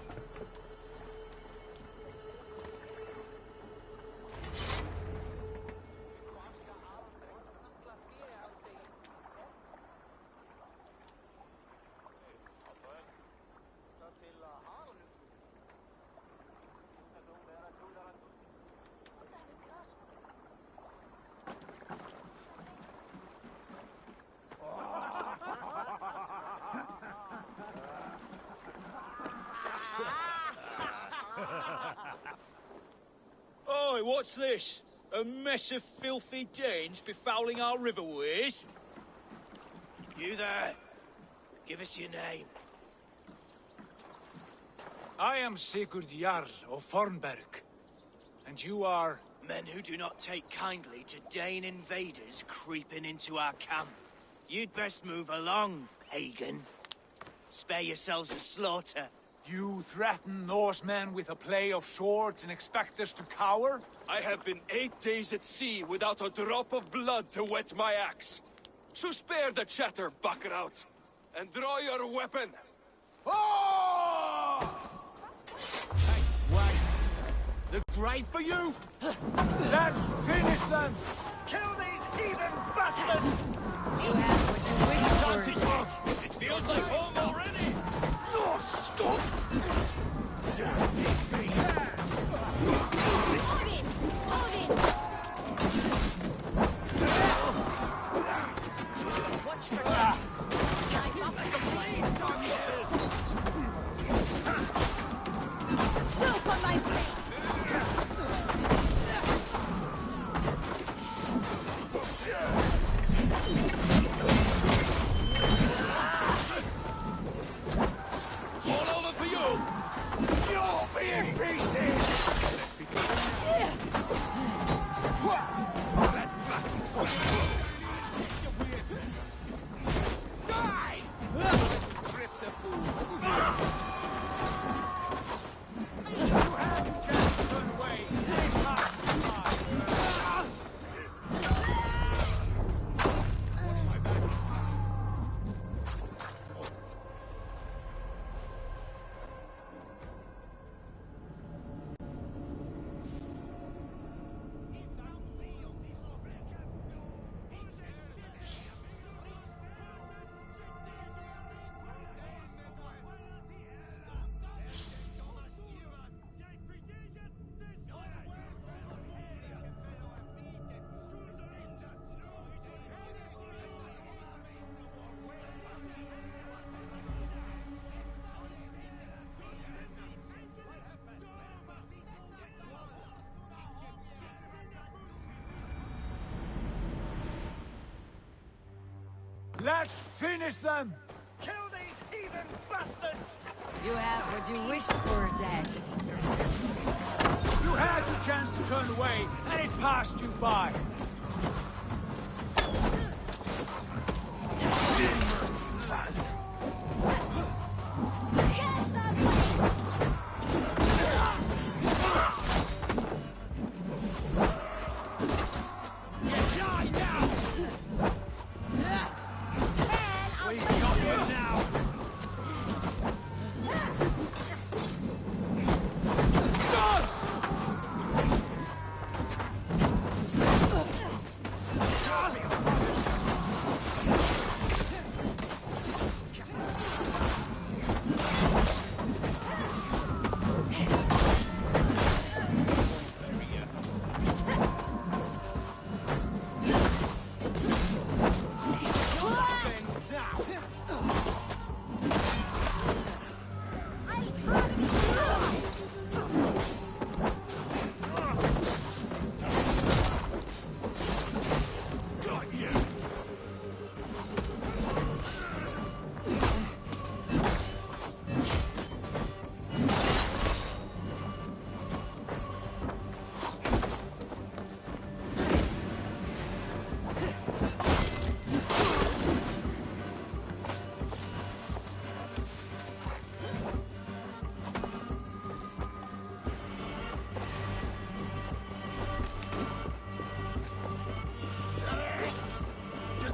Oi, what's this? A mess of filthy Danes befouling our riverways? You there? Give us your name. I am Sigurd Jarl of Fornberg. And you are... Men who do not take kindly to Dane invaders creeping into our camp. You'd best move along, pagan. Spare yourselves a slaughter. You threaten Norsemen with a play of swords and expect us to cower? I have been 8 days at sea without a drop of blood to wet my axe. So spare the chatter, buckerouts, and draw your weapon. Oh! Hey, wait. The grave for you? Let's finish them! Kill these heathen bastards! You have what you wish for. It feels like home already! No, stop! Watch your backs. I box the flame. Look on my face. All over for you! You'll be in pieces! Let's be Die! You had your chance to turn away. They passed you by. Watch my back. Let's finish them! Kill these heathen bastards! You have what you wished for, Dag. You had your chance to turn away, and it passed you by. Lads. You die now! We've got you now! God!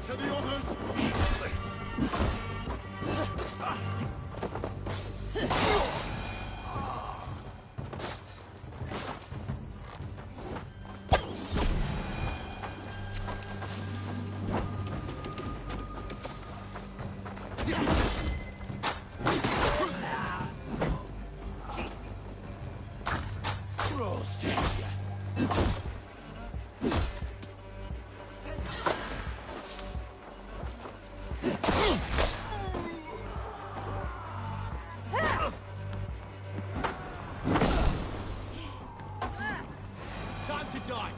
to the others! Time to die!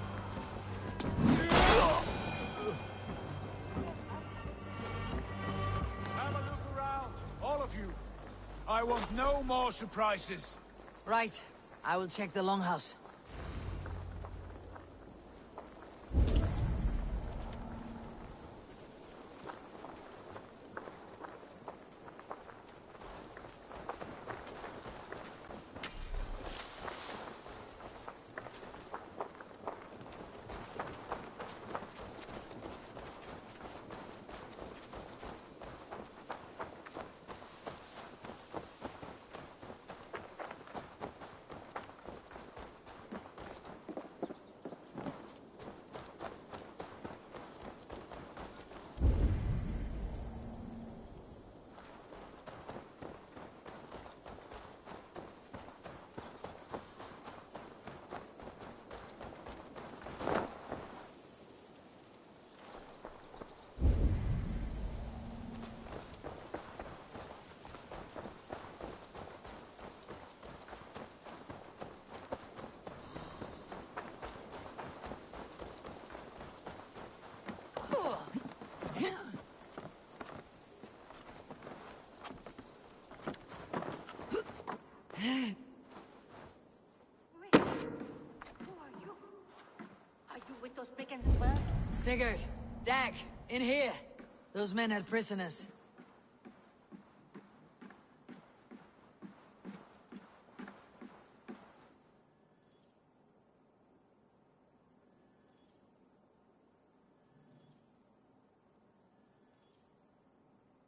Have a look around, all of you. I want no more surprises. Right. I will check the longhouse. Those brigands as well? Sigurd, Dag, in here. Those men had prisoners.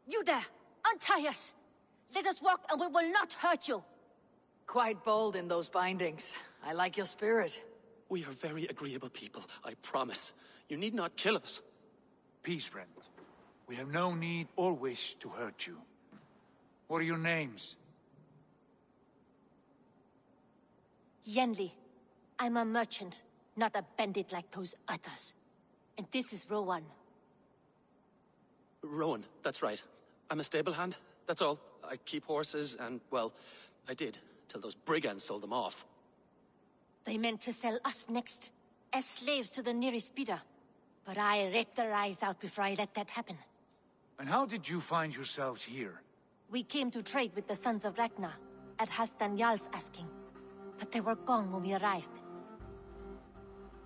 You there! Untie us! Let us walk and we will not hurt you! Quite bold in those bindings. I like your spirit. We are very agreeable people, I promise. You need not kill us. Peace, friend. We have no need or wish to hurt you. What are your names? Yenli. I'm a merchant, not a bandit like those others. And this is Rowan. Rowan, that's right. I'm a stable hand, that's all. I keep horses and, well, I did, till those brigands sold them off. They meant to sell us next, as slaves to the nearest bidder. But I ripped their eyes out before I let that happen. And how did you find yourselves here? We came to trade with the Sons of Ragnar, at Halfdan Jarl's asking. But they were gone when we arrived.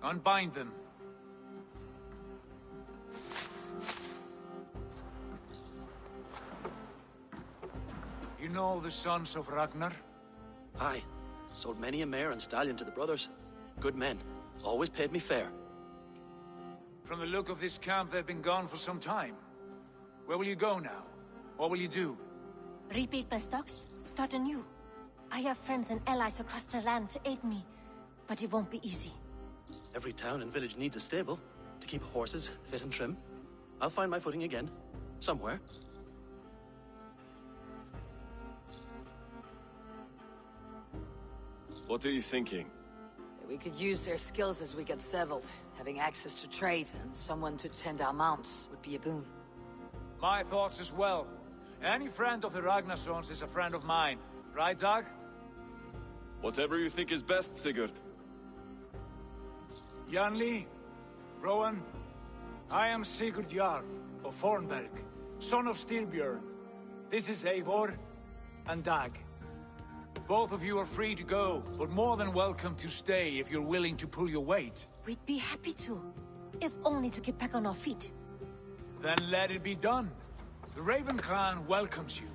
Unbind them. You know the Sons of Ragnar? Aye. Sold many a mare and stallion to the brothers. Good men. Always paid me fair. From the look of this camp, they've been gone for some time. Where will you go now? What will you do? Rebuild my stocks? Start anew. I have friends and allies across the land to aid me, but it won't be easy. Every town and village needs a stable to keep horses fit and trim. I'll find my footing again. Somewhere. What are you thinking? We could use their skills as we get settled. Having access to trade and someone to tend our mounts would be a boon. My thoughts as well. Any friend of the Ragnarsons is a friend of mine. Right, Dag? Whatever you think is best, Sigurd. Janli, Rowan, I am Sigurd Jarl of Fornberg, son of Styrbjörn. This is Eivor and Dag. Both of you are free to go, but more than welcome to stay if you're willing to pull your weight. We'd be happy to, if only to get back on our feet. Then let it be done. The Raven clan welcomes you.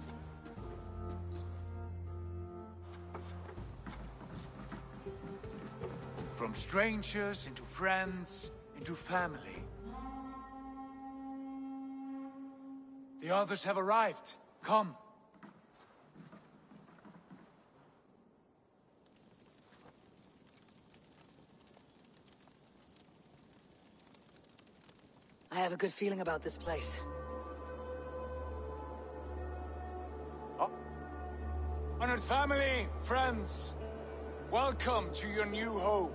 From strangers into friends, into family. The others have arrived. Come. I have a good feeling about this place. Honored family, friends, welcome to your new home.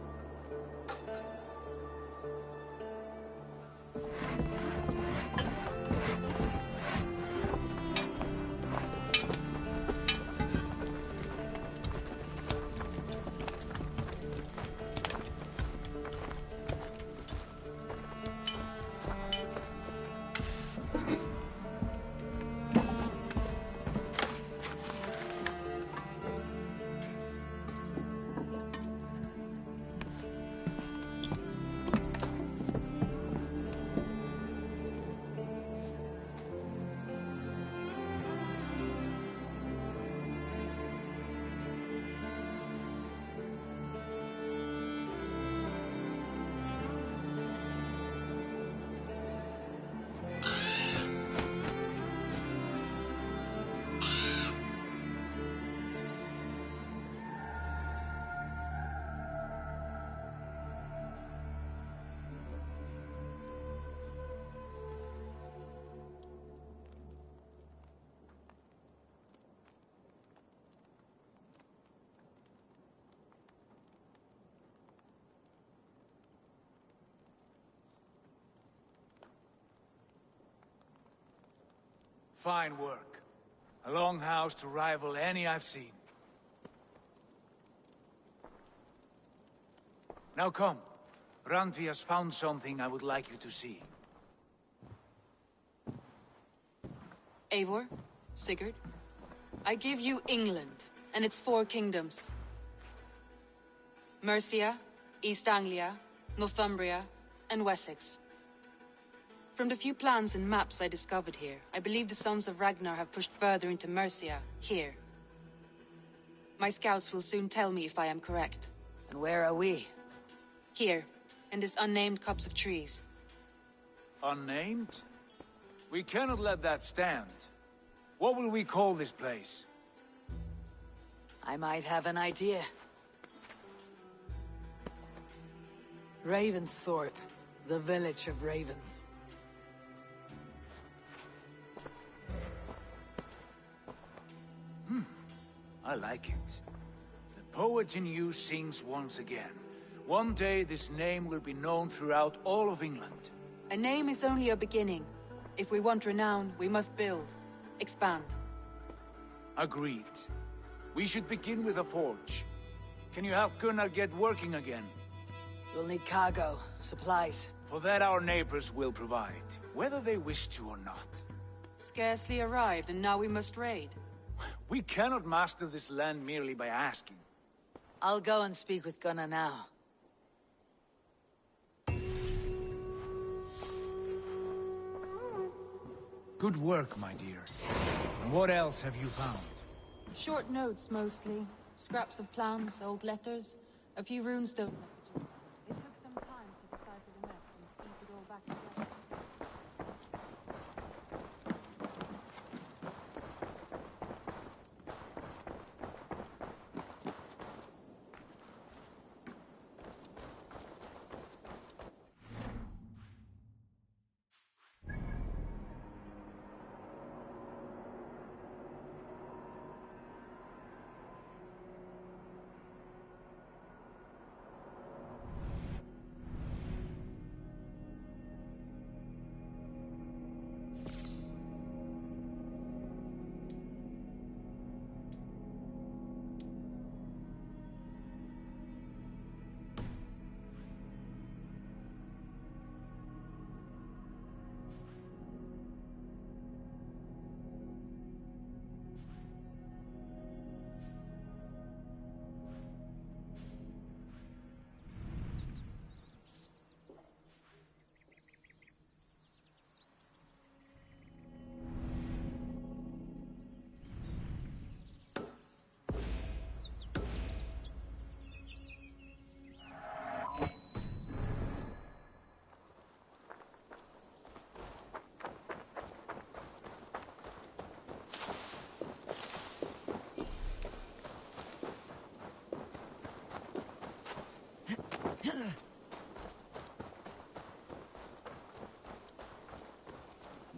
Fine work. A longhouse to rival any I've seen. Now come. Randvi has found something I would like you to see. Eivor, Sigurd, I give you England and its 4 kingdoms. Mercia, East Anglia, Northumbria, and Wessex. From the few plans and maps I discovered here, I believe the Sons of Ragnar have pushed further into Mercia, here. My scouts will soon tell me if I am correct. And where are we? Here, in this unnamed copse of trees. Unnamed? We cannot let that stand. What will we call this place? I might have an idea. Ravensthorpe, the village of ravens. I like it. The poet in you sings once again. One day this name will be known throughout all of England. A name is only a beginning. If we want renown, we must build. Expand. Agreed. We should begin with a forge. Can you help Gunnar get working again? We'll need cargo, supplies. For that our neighbors will provide, whether they wish to or not. Scarcely arrived, and now we must raid. We cannot master this land merely by asking. I'll go and speak with Gunnar now. Good work, my dear. And what else have you found? Short notes, mostly. Scraps of plans, old letters, a few runestone messages. It took some time to decipher the mess and piece it all back together.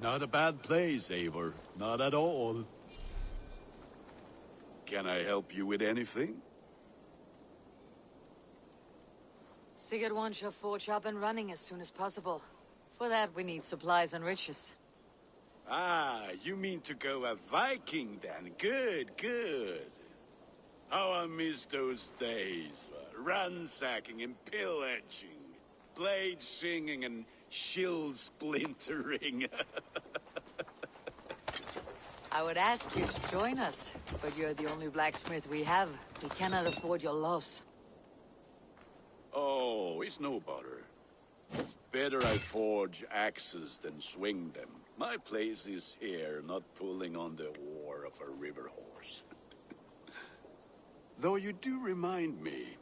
Not a bad place, Eivor. Not at all. Can I help you with anything? Sigurd wants your forge up and running as soon as possible. For that, we need supplies and riches. Ah, you mean to go a Viking then? Good, good. How I miss those days. Ransacking and pillaging. Blade singing and shield splintering. I would ask you to join us, but you're the only blacksmith we have. We cannot afford your loss. Oh, it's no bother. Better I forge axes than swing them. My place is here, not pulling on the oar of a river horse. Though you do remind me,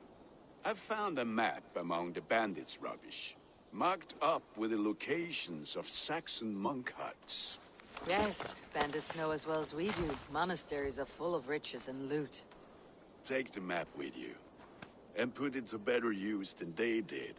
I found a map among the bandits' rubbish, marked up with the locations of Saxon monk huts. Yes, bandits know as well as we do. Monasteries are full of riches and loot. Take the map with you, and put it to better use than they did.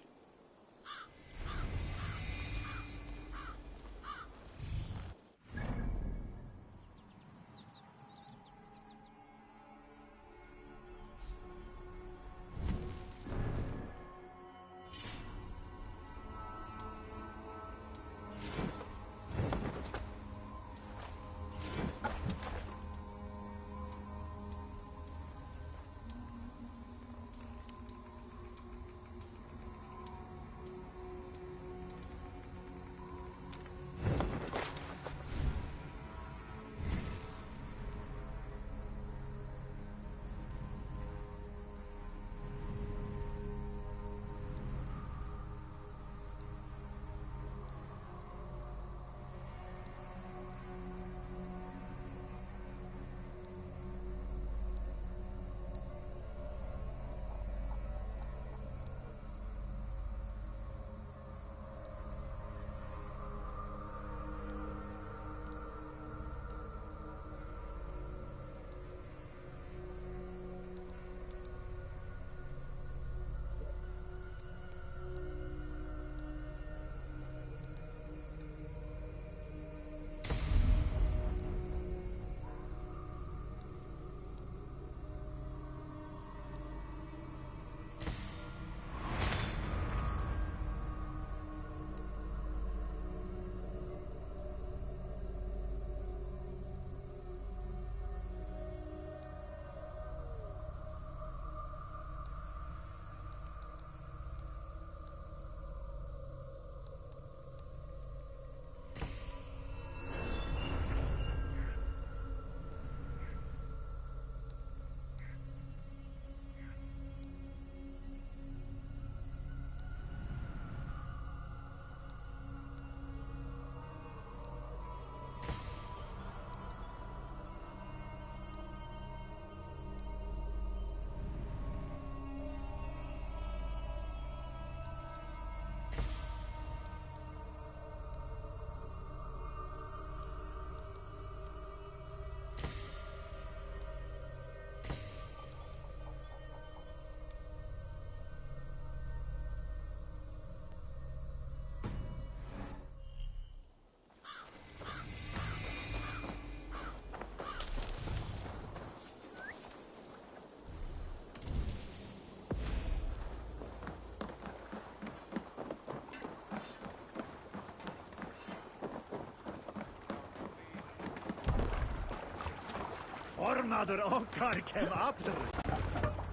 Formader okkar kem after.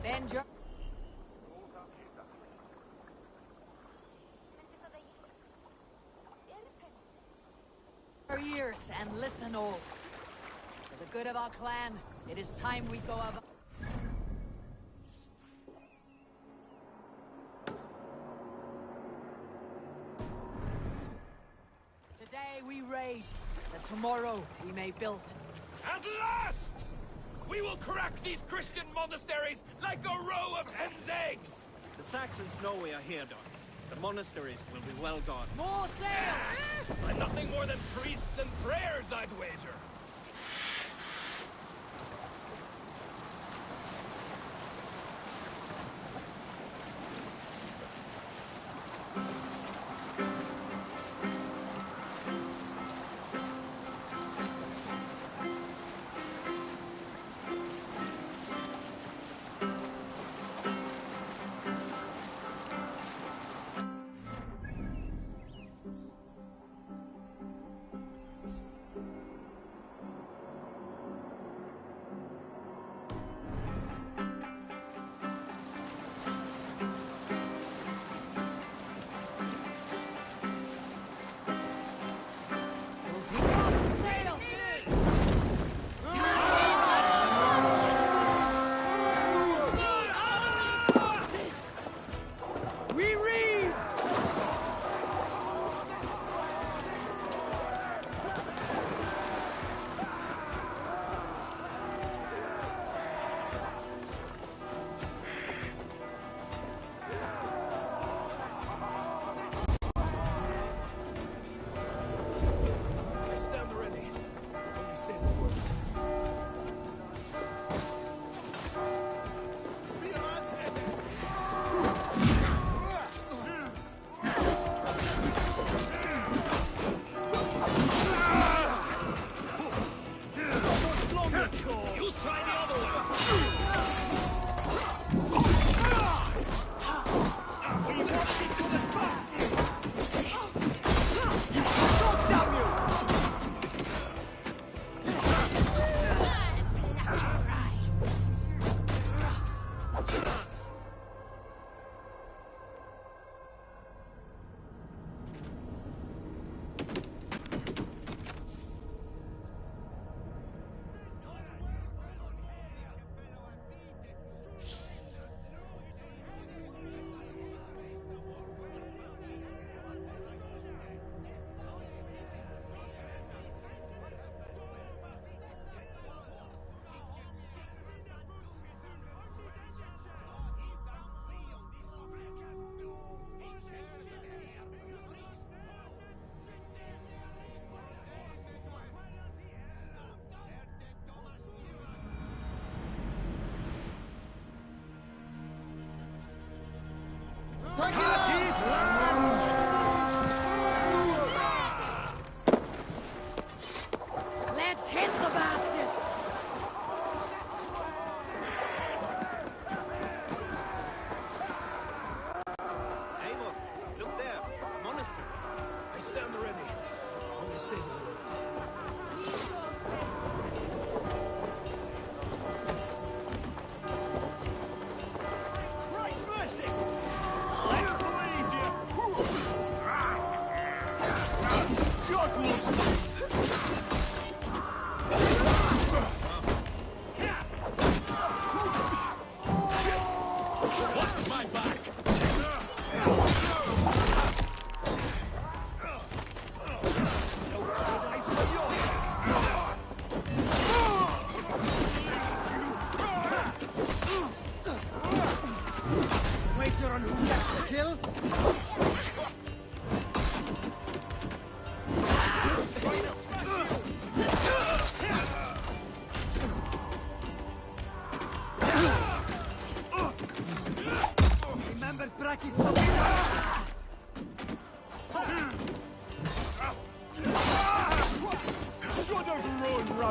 Bend your... Our ears and listen all. For the good of our clan, it is time we go of... Today we raid, that tomorrow we may build. At last! We will crack these Christian monasteries like a row of hen's eggs! The Saxons know we are here, Doc. The monasteries will be well guarded. More sail! By nothing more than priests and prayers, I'd wager.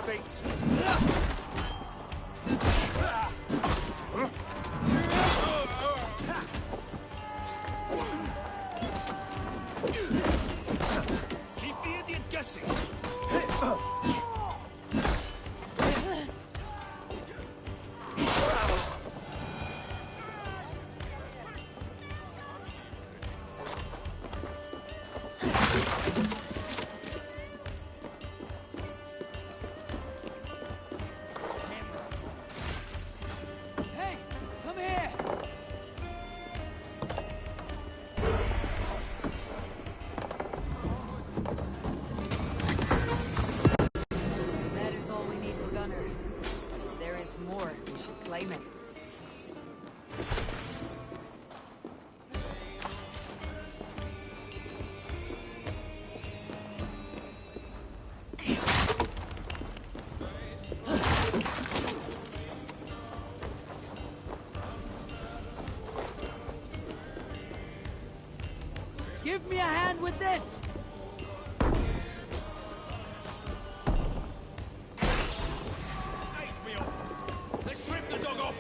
Starbait! Keep the idiot guessing! Hey, come here! That is all we need for Gunner. If there is more, we should claim it. Give me a hand with this! Eyes me up! Let's strip the dog off!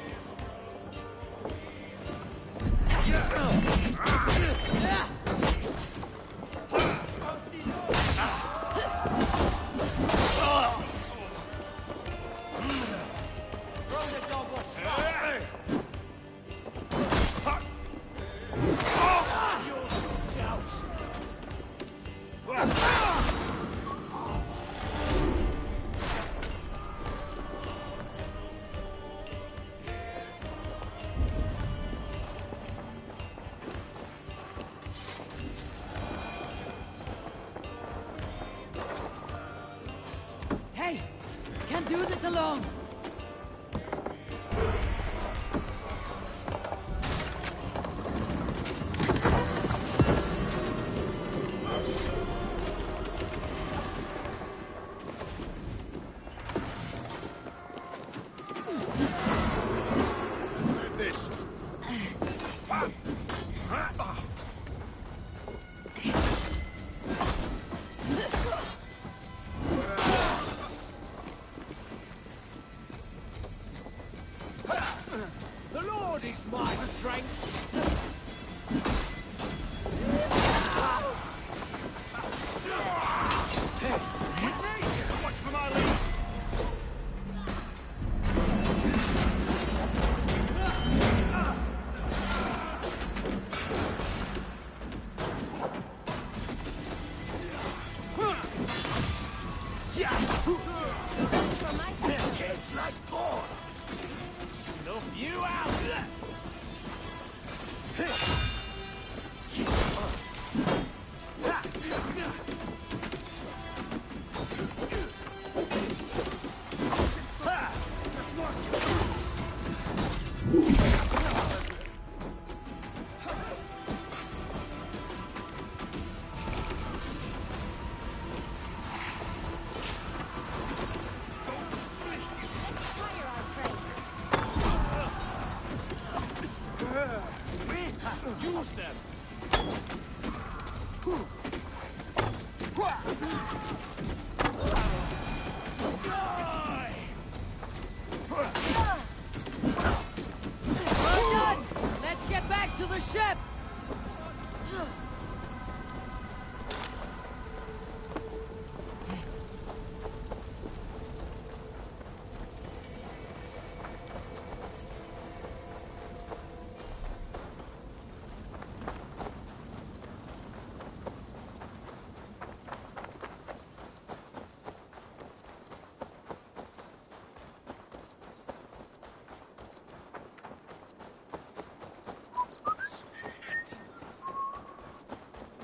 Throw the dog off! Hey! Can't do this alone! This! The Lord is my strength! Watch for my lead! Kids like porn! Snuff you out! Use them! Die! Well done! Let's get back to the ship!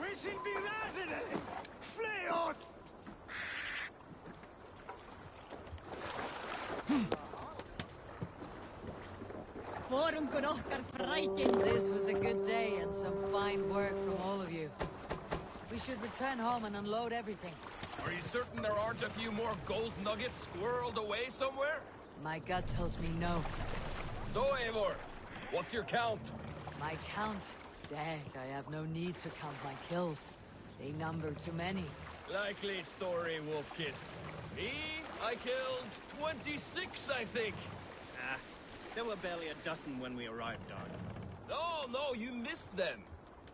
Wishing me resident! Flee on! This was a good day and some fine work from all of you. We should return home and unload everything. Are you certain there aren't a few more gold nuggets squirreled away somewhere? My gut tells me no. So, Eivor, what's your count? My count? Dag, I have no need to count my kills. They number too many. Likely story, Wolf-Kissed. Me, I killed 26, I think. Ah, there were barely a dozen when we arrived, Dog. No, you missed them.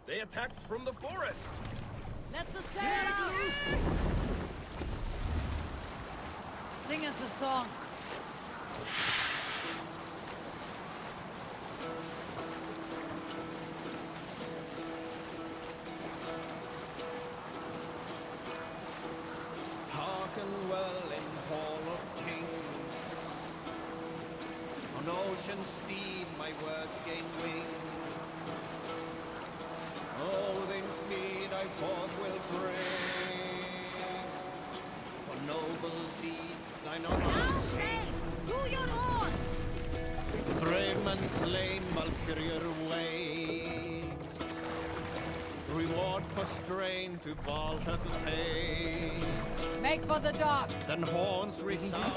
They attacked from the forest. Let the sail out! Sing us a song. Hearken well in Hall of Kings. On ocean steed my words gain wing. Odin's mead I forth will bring. For noble deeds thine honor sing. Do your oars! Brave men slain Valkyrier ways. Reward for strain to Valhalla take. Make for the dock. Then horns resound.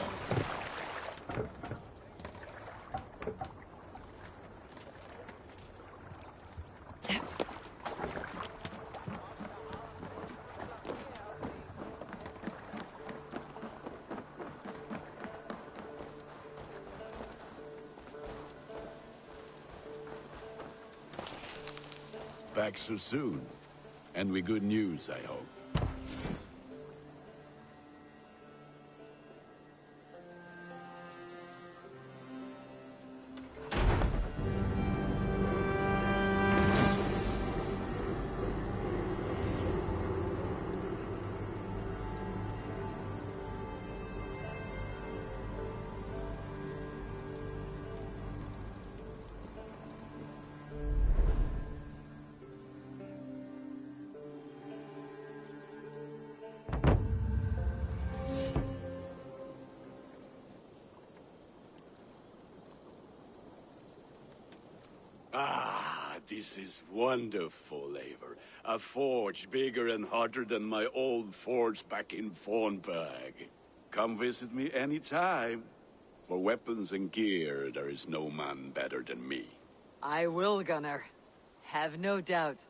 Back so soon. And with good news, I hope. Ah, this is wonderful, Eivor. A forge bigger and hotter than my old forge back in Fornburg. Come visit me anytime. For weapons and gear, there is no man better than me. I will, Gunnar. Have no doubt.